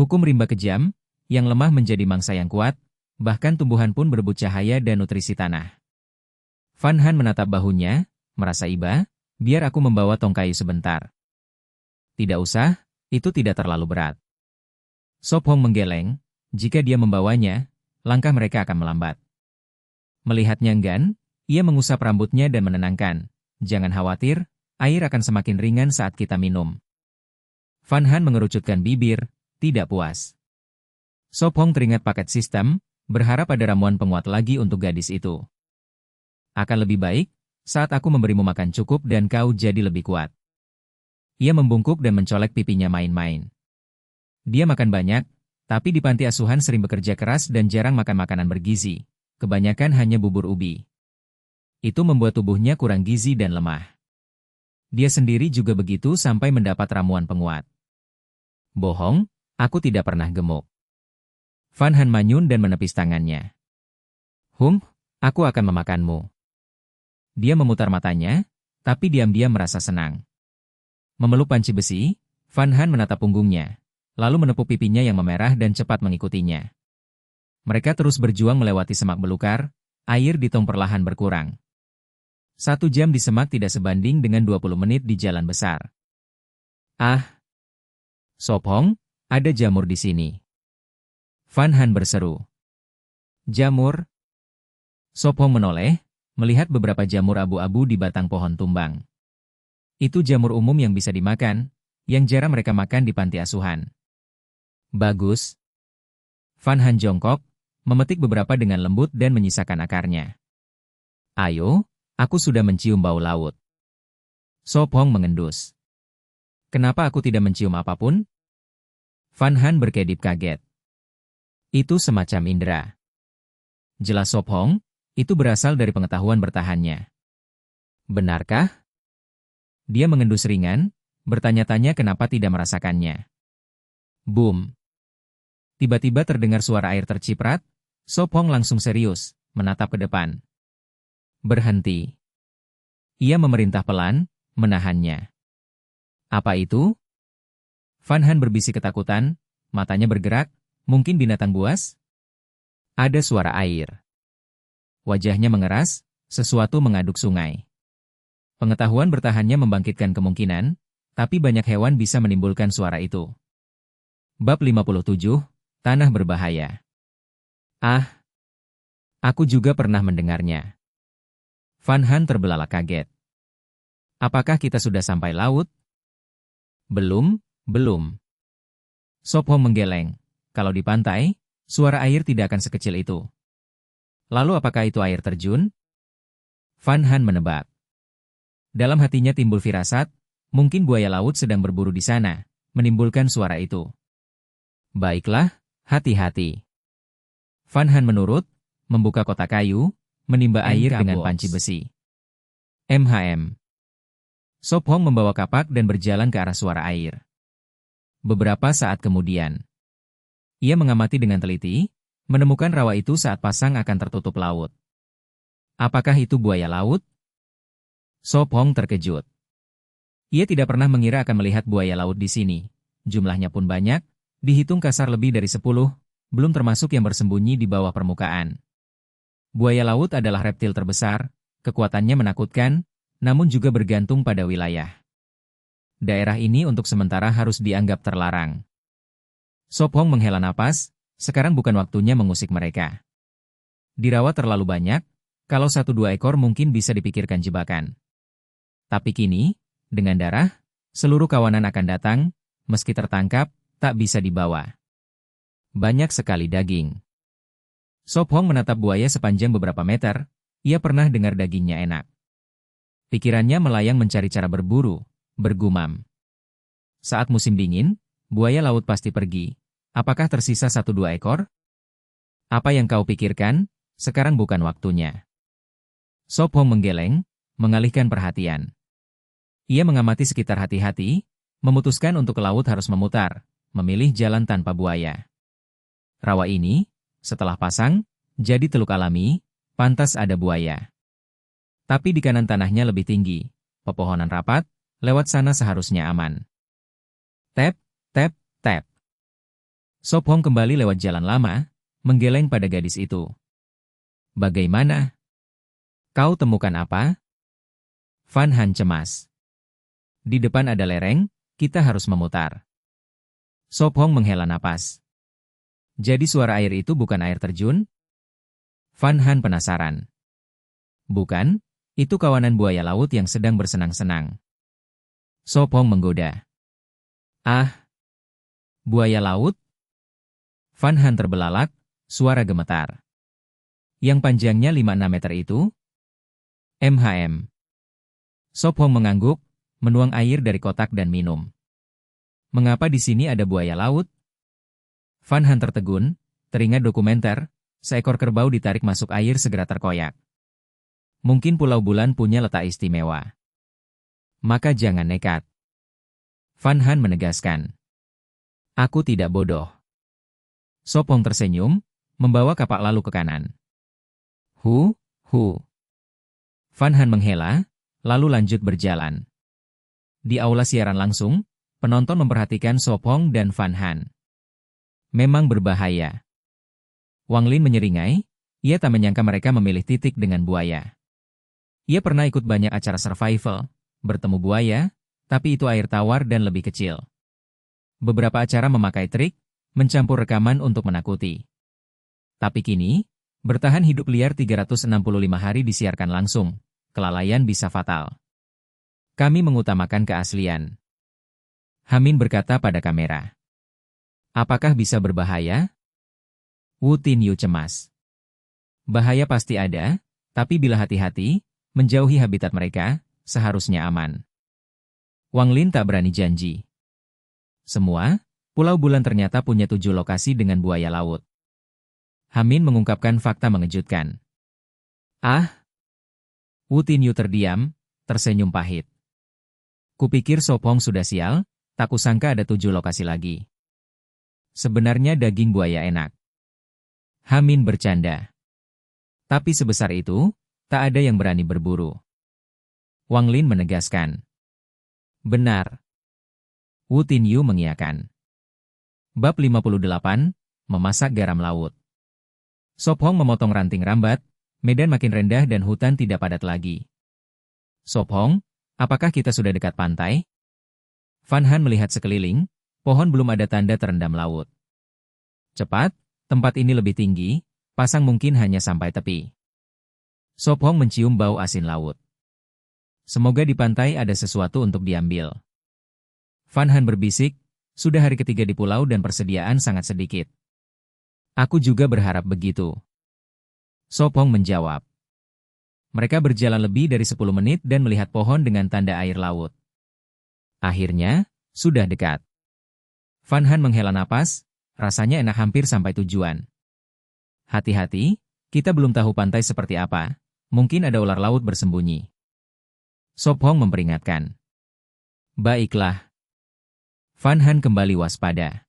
Hukum rimba kejam, yang lemah menjadi mangsa yang kuat, bahkan tumbuhan pun berebut cahaya dan nutrisi tanah. Van Han menatap bahunya, merasa iba, biar aku membawa tong kayu sebentar. Tidak usah, itu tidak terlalu berat. Sop Hong menggeleng, jika dia membawanya, langkah mereka akan melambat. Melihatnya enggan, ia mengusap rambutnya dan menenangkan, jangan khawatir, air akan semakin ringan saat kita minum. Van Han mengerucutkan bibir, tidak puas. Sop Hong teringat paket sistem, berharap ada ramuan penguat lagi untuk gadis itu. Akan lebih baik, saat aku memberimu makan cukup dan kau jadi lebih kuat. Ia membungkuk dan mencolek pipinya main-main. Dia makan banyak, tapi di panti asuhan sering bekerja keras dan jarang makan makanan bergizi. Kebanyakan hanya bubur ubi. Itu membuat tubuhnya kurang gizi dan lemah. Dia sendiri juga begitu sampai mendapat ramuan penguat. Bohong, aku tidak pernah gemuk. Van Han manyun dan menepis tangannya. Aku akan memakanmu. Dia memutar matanya, tapi diam-diam merasa senang. Memeluk panci besi, Van Han menatap punggungnya, lalu menepuk pipinya yang memerah dan cepat mengikutinya. Mereka terus berjuang melewati semak belukar, air di tong perlahan berkurang. 1 jam di semak tidak sebanding dengan 20 menit di jalan besar. Sop Hong, ada jamur di sini. Van Han berseru. Jamur? Sop Hong menoleh, melihat beberapa jamur abu-abu di batang pohon tumbang. Itu jamur umum yang bisa dimakan, yang jarang mereka makan di panti asuhan. Bagus. Van Han jongkok, memetik beberapa dengan lembut dan menyisakan akarnya. Ayo, aku sudah mencium bau laut. Sop Hong mengendus. Kenapa aku tidak mencium apapun? Van Han berkedip kaget. Itu semacam indera. Jelas Sop Hong, itu berasal dari pengetahuan bertahannya. Benarkah? Dia mengendus ringan, bertanya-tanya kenapa tidak merasakannya. Boom. Tiba-tiba terdengar suara air terciprat, Sop Hong langsung serius, menatap ke depan. Berhenti. Ia memerintah pelan, menahannya. Apa itu? Van Han berbisik ketakutan, matanya bergerak, mungkin binatang buas? Ada suara air. Wajahnya mengeras, sesuatu mengaduk sungai. Pengetahuan bertahannya membangkitkan kemungkinan, tapi banyak hewan bisa menimbulkan suara itu. Bab 57, Tanah Berbahaya. Aku juga pernah mendengarnya. Van Han terbelalak kaget. Apakah kita sudah sampai laut? Belum. Sop Hong menggeleng. Kalau di pantai, suara air tidak akan sekecil itu. Lalu apakah itu air terjun? Van Han menebak. Dalam hatinya timbul firasat, Mungkin buaya laut sedang berburu di sana, menimbulkan suara itu. Baiklah, hati-hati. Van Han menurut, membuka kotak kayu, menimba air dengan panci besi. MHM. Sop Hong membawa kapak dan berjalan ke arah suara air. Beberapa saat kemudian, ia mengamati dengan teliti, menemukan rawa itu saat pasang akan tertutup laut. Apakah itu buaya laut? Sop Hong terkejut. Ia tidak pernah mengira akan melihat buaya laut di sini. Jumlahnya pun banyak, dihitung kasar lebih dari 10, belum termasuk yang bersembunyi di bawah permukaan. Buaya laut adalah reptil terbesar, kekuatannya menakutkan, namun juga bergantung pada wilayah. Daerah ini untuk sementara harus dianggap terlarang. Sop Hong menghela napas, sekarang bukan waktunya mengusik mereka. Dirawat terlalu banyak, kalau 1-2 ekor mungkin bisa dipikirkan jebakan. Tapi kini, dengan darah, seluruh kawanan akan datang, meski tertangkap, tak bisa dibawa. Banyak sekali daging. Sop Hong menatap buaya sepanjang beberapa meter, ia pernah dengar dagingnya enak. Pikirannya melayang mencari cara berburu, bergumam. Saat musim dingin, buaya laut pasti pergi. Apakah tersisa 1-2 ekor? Apa yang kau pikirkan? Sekarang bukan waktunya. Sop Hong menggeleng, mengalihkan perhatian. Ia mengamati sekitar hati-hati, memutuskan untuk ke laut harus memutar, memilih jalan tanpa buaya. Rawa ini, setelah pasang, jadi teluk alami, pantas ada buaya. Tapi di kanan tanahnya lebih tinggi, pepohonan rapat, lewat sana seharusnya aman. Tap, tap, tap. Sop Hong kembali lewat jalan lama, menggeleng pada gadis itu. Bagaimana? Kau temukan apa? Van Han cemas. Di depan ada lereng, kita harus memutar. Sop Hong menghela napas. Jadi suara air itu bukan air terjun? Van Han penasaran. Bukan, itu kawanan buaya laut yang sedang bersenang-senang. Sop Hong menggoda. Ah, buaya laut? Van Han terbelalak, suara gemetar. Yang panjangnya 5-6 meter itu? MHM. Sop Hong mengangguk, menuang air dari kotak dan minum. Mengapa di sini ada buaya laut? Van Han tertegun, teringat dokumenter, seekor kerbau ditarik masuk air segera terkoyak. Mungkin Pulau Bulan punya letak istimewa. Maka jangan nekat. Van Han menegaskan. Aku tidak bodoh. Sop Hong tersenyum, membawa kapak lalu ke kanan. Hu. Van Han menghela, lalu lanjut berjalan. Di aula siaran langsung, penonton memperhatikan Sop Hong dan Van Han. Memang berbahaya. Wang Lin menyeringai, ia tak menyangka mereka memilih titik dengan buaya. Ia pernah ikut banyak acara survival, bertemu buaya, tapi itu air tawar dan lebih kecil. Beberapa acara memakai trik, mencampur rekaman untuk menakuti. Tapi kini, bertahan hidup liar 365 hari disiarkan langsung, kelalaian bisa fatal. Kami mengutamakan keaslian. Hamin berkata pada kamera. Apakah bisa berbahaya? Wu Tinyu cemas. Bahaya pasti ada, tapi bila hati-hati, menjauhi habitat mereka, seharusnya aman. Wang Lin tak berani janji. Semua, Pulau Bulan ternyata punya 7 lokasi dengan buaya laut. Hamin mengungkapkan fakta mengejutkan. Ah! Wu Tinyu terdiam, tersenyum pahit. Kupikir Sop Hong sudah sial, tak kusangka ada 7 lokasi lagi. Sebenarnya daging buaya enak. Hamin bercanda. Tapi sebesar itu, tak ada yang berani berburu. Wang Lin menegaskan. Benar. Wu Tinyu mengiyakan. Bab 58, Memasak garam laut. Sop Hong memotong ranting rambat, medan makin rendah dan hutan tidak padat lagi. Sop Hong, apakah kita sudah dekat pantai? Van Han melihat sekeliling, pohon belum ada tanda terendam laut. Cepat, tempat ini lebih tinggi, pasang mungkin hanya sampai tepi. Sop Hong mencium bau asin laut. Semoga di pantai ada sesuatu untuk diambil. Van Han berbisik, sudah hari ketiga di pulau dan persediaan sangat sedikit. Aku juga berharap begitu. Sop Hong menjawab. Mereka berjalan lebih dari 10 menit dan melihat pohon dengan tanda air laut. Akhirnya, sudah dekat. Van Han menghela napas, rasanya enak hampir sampai tujuan. Hati-hati, kita belum tahu pantai seperti apa, mungkin ada ular laut bersembunyi. Sop Hong memperingatkan. Baiklah. Van Han kembali waspada.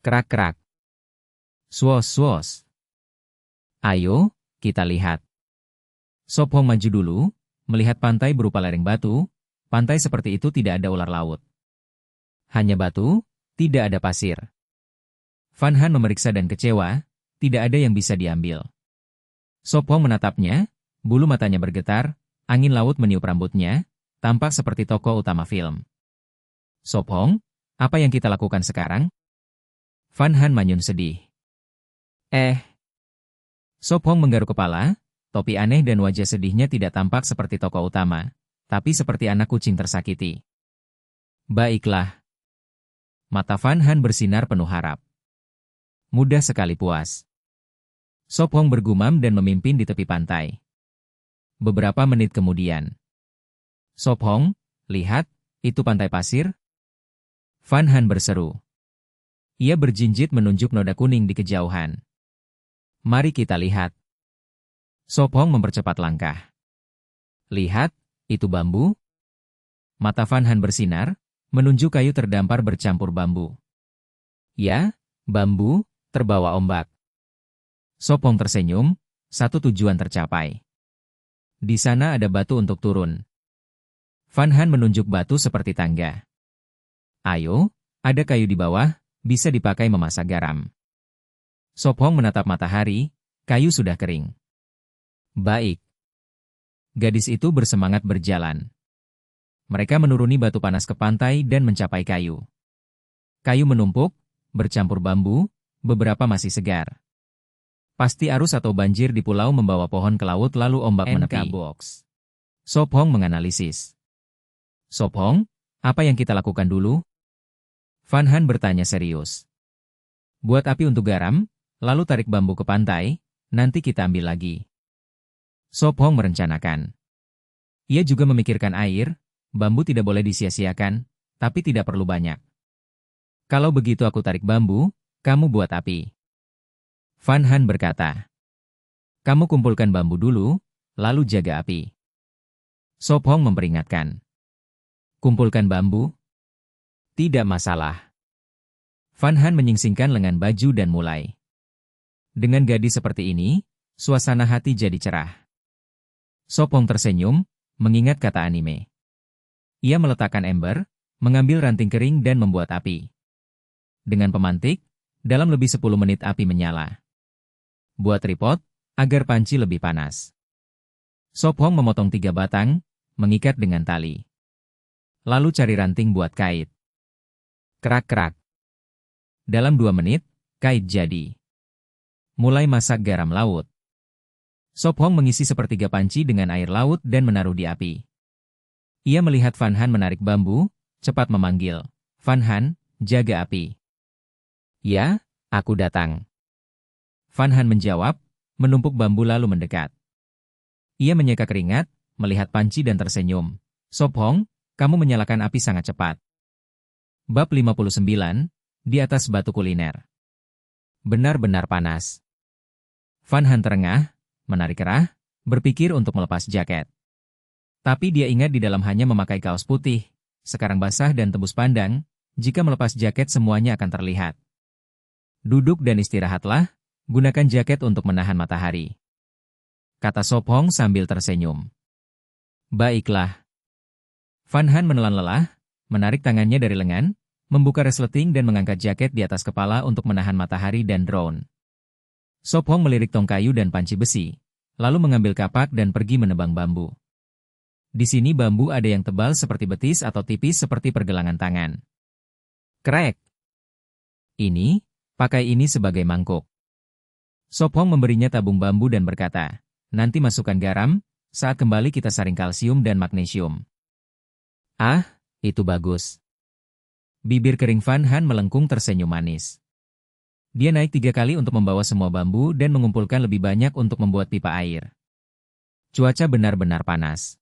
Kerak-kerak. Swos-swos. Ayo, kita lihat. Sop Hong maju dulu, melihat pantai berupa lereng batu. Pantai seperti itu tidak ada ular laut. Hanya batu, tidak ada pasir. Van Han memeriksa dan kecewa, tidak ada yang bisa diambil. Sop Hong menatapnya, bulu matanya bergetar, angin laut meniup rambutnya, tampak seperti tokoh utama film. Sop Hong, apa yang kita lakukan sekarang? Van Han manyun sedih. Sop Hong menggaruk kepala, topi aneh dan wajah sedihnya tidak tampak seperti tokoh utama, tapi seperti anak kucing tersakiti. Baiklah. Mata Van Han bersinar penuh harap. Mudah sekali puas. Sop Hong bergumam dan memimpin di tepi pantai. Beberapa menit kemudian. Sop Hong, lihat, itu pantai pasir? Van Han berseru. Ia berjinjit menunjuk noda kuning di kejauhan. Mari kita lihat. Sop Hong mempercepat langkah. Lihat, itu bambu? Mata Van Han bersinar, menunjuk kayu terdampar bercampur bambu. Ya, bambu, terbawa ombak. Sop Hong tersenyum, satu tujuan tercapai. Di sana ada batu untuk turun. Van Han menunjuk batu seperti tangga. Ayo, ada kayu di bawah, bisa dipakai memasak garam. Sop Hong menatap matahari, kayu sudah kering. Baik. Gadis itu bersemangat berjalan. Mereka menuruni batu panas ke pantai dan mencapai kayu. Kayu menumpuk, bercampur bambu, beberapa masih segar. Pasti arus atau banjir di pulau membawa pohon ke laut lalu ombak menepi. Box. Sop Hong menganalisis. Sop Hong, apa yang kita lakukan dulu? Van Han bertanya serius. Buat api untuk garam, lalu tarik bambu ke pantai, nanti kita ambil lagi. Sop Hong merencanakan. Ia juga memikirkan air, bambu tidak boleh disia-siakan, tapi tidak perlu banyak. Kalau begitu aku tarik bambu, kamu buat api. Van Han berkata. Kamu kumpulkan bambu dulu, lalu jaga api. Sop Hong memperingatkan. Kumpulkan bambu? Tidak masalah. Van Han menyingsingkan lengan baju dan mulai. Dengan gadis seperti ini, suasana hati jadi cerah. Sop Hong tersenyum, mengingat kata anime. Ia meletakkan ember, mengambil ranting kering dan membuat api. Dengan pemantik, dalam lebih 10 menit api menyala. Buat tripod, agar panci lebih panas. Sop Hong memotong 3 batang, mengikat dengan tali. Lalu cari ranting buat kait. Kerak-kerak. Dalam 2 menit, kait jadi. Mulai masak garam laut. Sop Hong mengisi sepertiga panci dengan air laut dan menaruh di api. Ia melihat Van Han menarik bambu, cepat memanggil. Van Han, jaga api. Ya, aku datang. Van Han menjawab, menumpuk bambu lalu mendekat. Ia menyeka keringat, melihat panci dan tersenyum. Sop Hong, kamu menyalakan api sangat cepat. Bab 59, di atas batu kuliner. Benar-benar panas. Van Han terengah, menarik kerah, berpikir untuk melepas jaket. Tapi dia ingat di dalam hanya memakai kaos putih, sekarang basah dan tembus pandang, jika melepas jaket semuanya akan terlihat. Duduk dan istirahatlah, gunakan jaket untuk menahan matahari. Kata Sop Hong sambil tersenyum. Baiklah. Van Han menelan lelah, menarik tangannya dari lengan, membuka resleting dan mengangkat jaket di atas kepala untuk menahan matahari dan drone. Sop Hong melirik tong kayu dan panci besi, lalu mengambil kapak dan pergi menebang bambu. Di sini bambu ada yang tebal seperti betis atau tipis seperti pergelangan tangan. Krek! Ini, pakai ini sebagai mangkuk. Sop Hong memberinya tabung bambu dan berkata, nanti masukkan garam, saat kembali kita saring kalsium dan magnesium. Ah, itu bagus. Bibir kering Van Han melengkung tersenyum manis. Dia naik 3 kali untuk membawa semua bambu dan mengumpulkan lebih banyak untuk membuat pipa air. Cuaca benar-benar panas.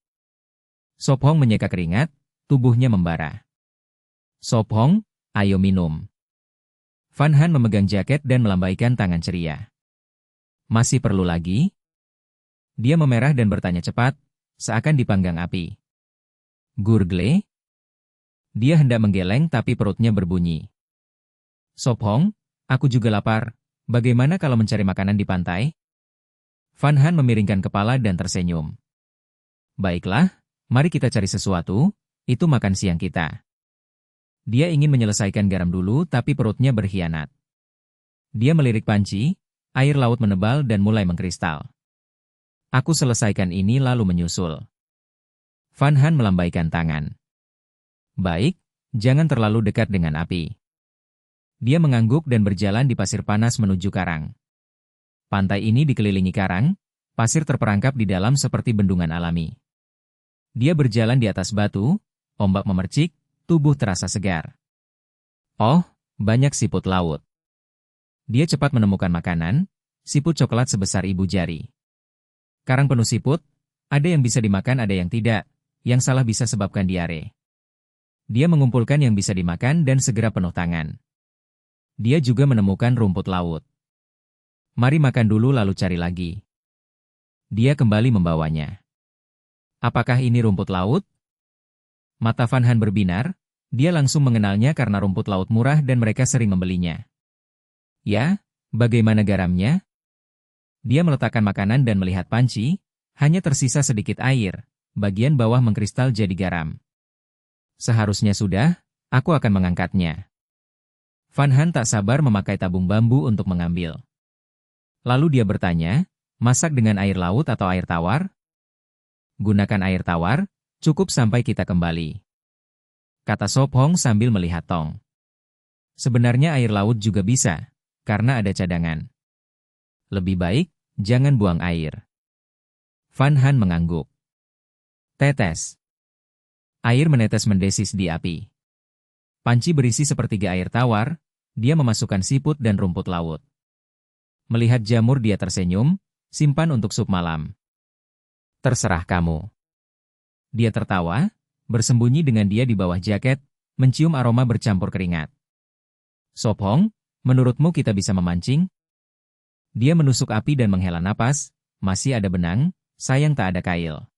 Sop Hong menyeka keringat, tubuhnya membara. Sop Hong, ayo minum. Van Han memegang jaket dan melambaikan tangan ceria. Masih perlu lagi? Dia memerah dan bertanya cepat, seakan dipanggang api. Gurgle? Dia hendak menggeleng tapi perutnya berbunyi. Sop Hong, aku juga lapar. Bagaimana kalau mencari makanan di pantai? Van Han memiringkan kepala dan tersenyum. Baiklah, mari kita cari sesuatu, itu makan siang kita. Dia ingin menyelesaikan garam dulu tapi perutnya berkhianat. Dia melirik panci, air laut menebal dan mulai mengkristal. Aku selesaikan ini lalu menyusul. Van Han melambaikan tangan. Baik, jangan terlalu dekat dengan api. Dia mengangguk dan berjalan di pasir panas menuju karang. Pantai ini dikelilingi karang, pasir terperangkap di dalam seperti bendungan alami. Dia berjalan di atas batu, ombak memercik, tubuh terasa segar. Oh, banyak siput laut. Dia cepat menemukan makanan, siput coklat sebesar ibu jari. Karang penuh siput, ada yang bisa dimakan ada yang tidak, yang salah bisa sebabkan diare. Dia mengumpulkan yang bisa dimakan dan segera penuh tangan. Dia juga menemukan rumput laut. Mari makan dulu lalu cari lagi. Dia kembali membawanya. Apakah ini rumput laut? Mata Van Han berbinar, dia langsung mengenalnya karena rumput laut murah dan mereka sering membelinya. Ya, bagaimana garamnya? Dia meletakkan makanan dan melihat panci, hanya tersisa sedikit air, bagian bawah mengkristal jadi garam. Seharusnya sudah, aku akan mengangkatnya. Van Han tak sabar memakai tabung bambu untuk mengambil. Lalu dia bertanya, masak dengan air laut atau air tawar? Gunakan air tawar, cukup sampai kita kembali. Kata Sop Hong sambil melihat tong. Sebenarnya air laut juga bisa, karena ada cadangan. Lebih baik, jangan buang air. Van Han mengangguk. Tetes. Air menetes mendesis di api. Panci berisi sepertiga air tawar, dia memasukkan siput dan rumput laut. Melihat jamur dia tersenyum, simpan untuk sup malam. Terserah kamu. Dia tertawa, bersembunyi dengan dia di bawah jaket, mencium aroma bercampur keringat. Sop Hong, menurutmu kita bisa memancing? Dia menusuk api dan menghela napas, masih ada benang, sayang tak ada kail.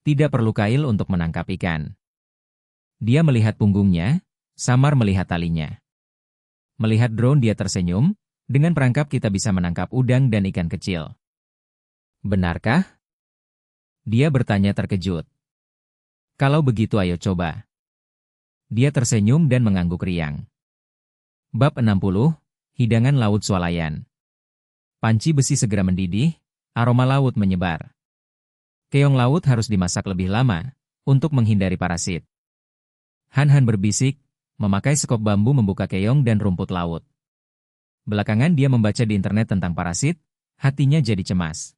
Tidak perlu kail untuk menangkap ikan. Dia melihat punggungnya, samar melihat talinya. Melihat drone dia tersenyum, dengan perangkap kita bisa menangkap udang dan ikan kecil. Benarkah? Dia bertanya terkejut. Kalau begitu ayo coba. Dia tersenyum dan mengangguk riang. Bab 60, Hidangan Laut Swalayan. Panci besi segera mendidih, aroma laut menyebar. Keong laut harus dimasak lebih lama, untuk menghindari parasit. Han Han berbisik, memakai sekop bambu membuka keong dan rumput laut. Belakangan dia membaca di internet tentang parasit, hatinya jadi cemas.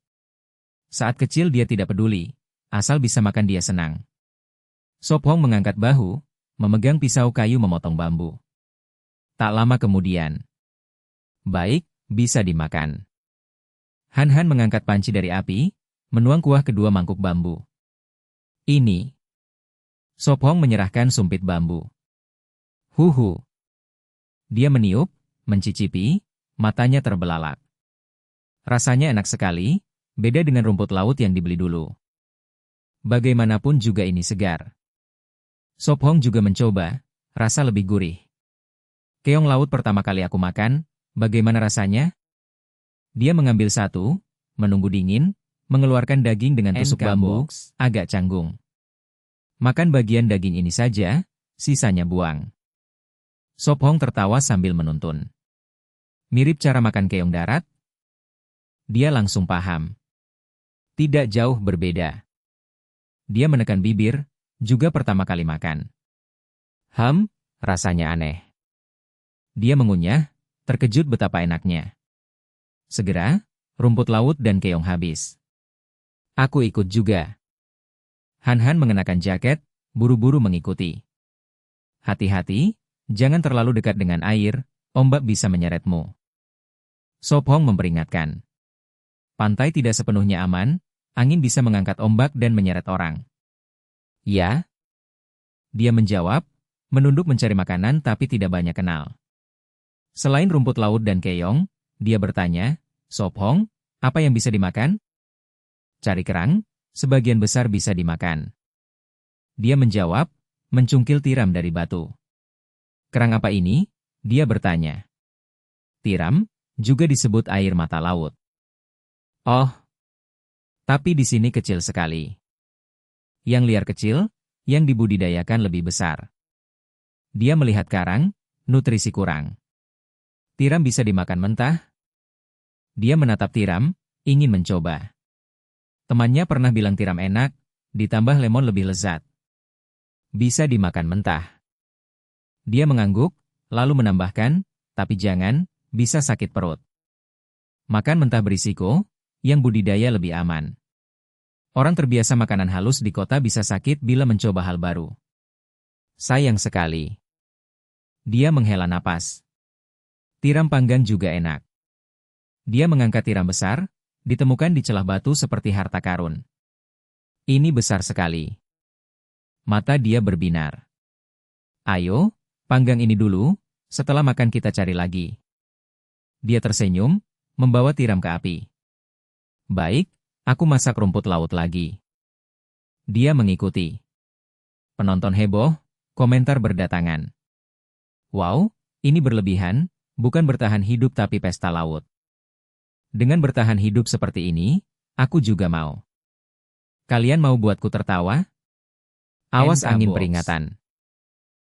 Saat kecil dia tidak peduli, asal bisa makan dia senang. Sop Hong mengangkat bahu, memegang pisau kayu memotong bambu. Tak lama kemudian. Baik, bisa dimakan. Han Han mengangkat panci dari api, menuang kuah kedua mangkuk bambu. Ini. Sop Hong menyerahkan sumpit bambu. Huhu. Dia meniup, mencicipi, matanya terbelalak. Rasanya enak sekali, beda dengan rumput laut yang dibeli dulu. Bagaimanapun juga ini segar. Sop Hong juga mencoba, rasa lebih gurih. Keong laut pertama kali aku makan, bagaimana rasanya? Dia mengambil satu, menunggu dingin, mengeluarkan daging dengan tusuk bambu, agak canggung. Makan bagian daging ini saja, sisanya buang. Sop Hong tertawa sambil menuntun. Mirip cara makan keong darat? Dia langsung paham. Tidak jauh berbeda. Dia menekan bibir, juga pertama kali makan. Rasanya aneh. Dia mengunyah, terkejut betapa enaknya. Segera, rumput laut dan keong habis. Aku ikut juga. Han Han mengenakan jaket, buru-buru mengikuti. Hati-hati, jangan terlalu dekat dengan air, ombak bisa menyeretmu. Sop Hong memperingatkan. Pantai tidak sepenuhnya aman, angin bisa mengangkat ombak dan menyeret orang. Ya? Dia menjawab, menunduk mencari makanan tapi tidak banyak kenal. Selain rumput laut dan keong, dia bertanya, Sop Hong, apa yang bisa dimakan? Cari kerang, sebagian besar bisa dimakan. Dia menjawab, mencungkil tiram dari batu. Kerang apa ini? Dia bertanya. Tiram, juga disebut air mata laut. Oh, tapi di sini kecil sekali. Yang liar kecil, yang dibudidayakan lebih besar. Dia melihat karang, nutrisi kurang. Tiram bisa dimakan mentah? Dia menatap tiram, ingin mencoba. Temannya pernah bilang tiram enak, ditambah lemon lebih lezat. Bisa dimakan mentah. Dia mengangguk, lalu menambahkan, tapi jangan, bisa sakit perut. Makan mentah berisiko, yang budidaya lebih aman. Orang terbiasa makanan halus di kota bisa sakit bila mencoba hal baru. Sayang sekali. Dia menghela napas. Tiram panggang juga enak. Dia mengangkat tiram besar, ditemukan di celah batu seperti harta karun. Ini besar sekali. Mata dia berbinar. Ayo, panggang ini dulu, setelah makan kita cari lagi. Dia tersenyum, membawa tiram ke api. Baik, aku masak rumput laut lagi. Dia mengikuti. Penonton heboh, komentar berdatangan. Wow, ini berlebihan, bukan bertahan hidup tapi pesta laut. Dengan bertahan hidup seperti ini, aku juga mau. Kalian mau buatku tertawa? Awas angin peringatan.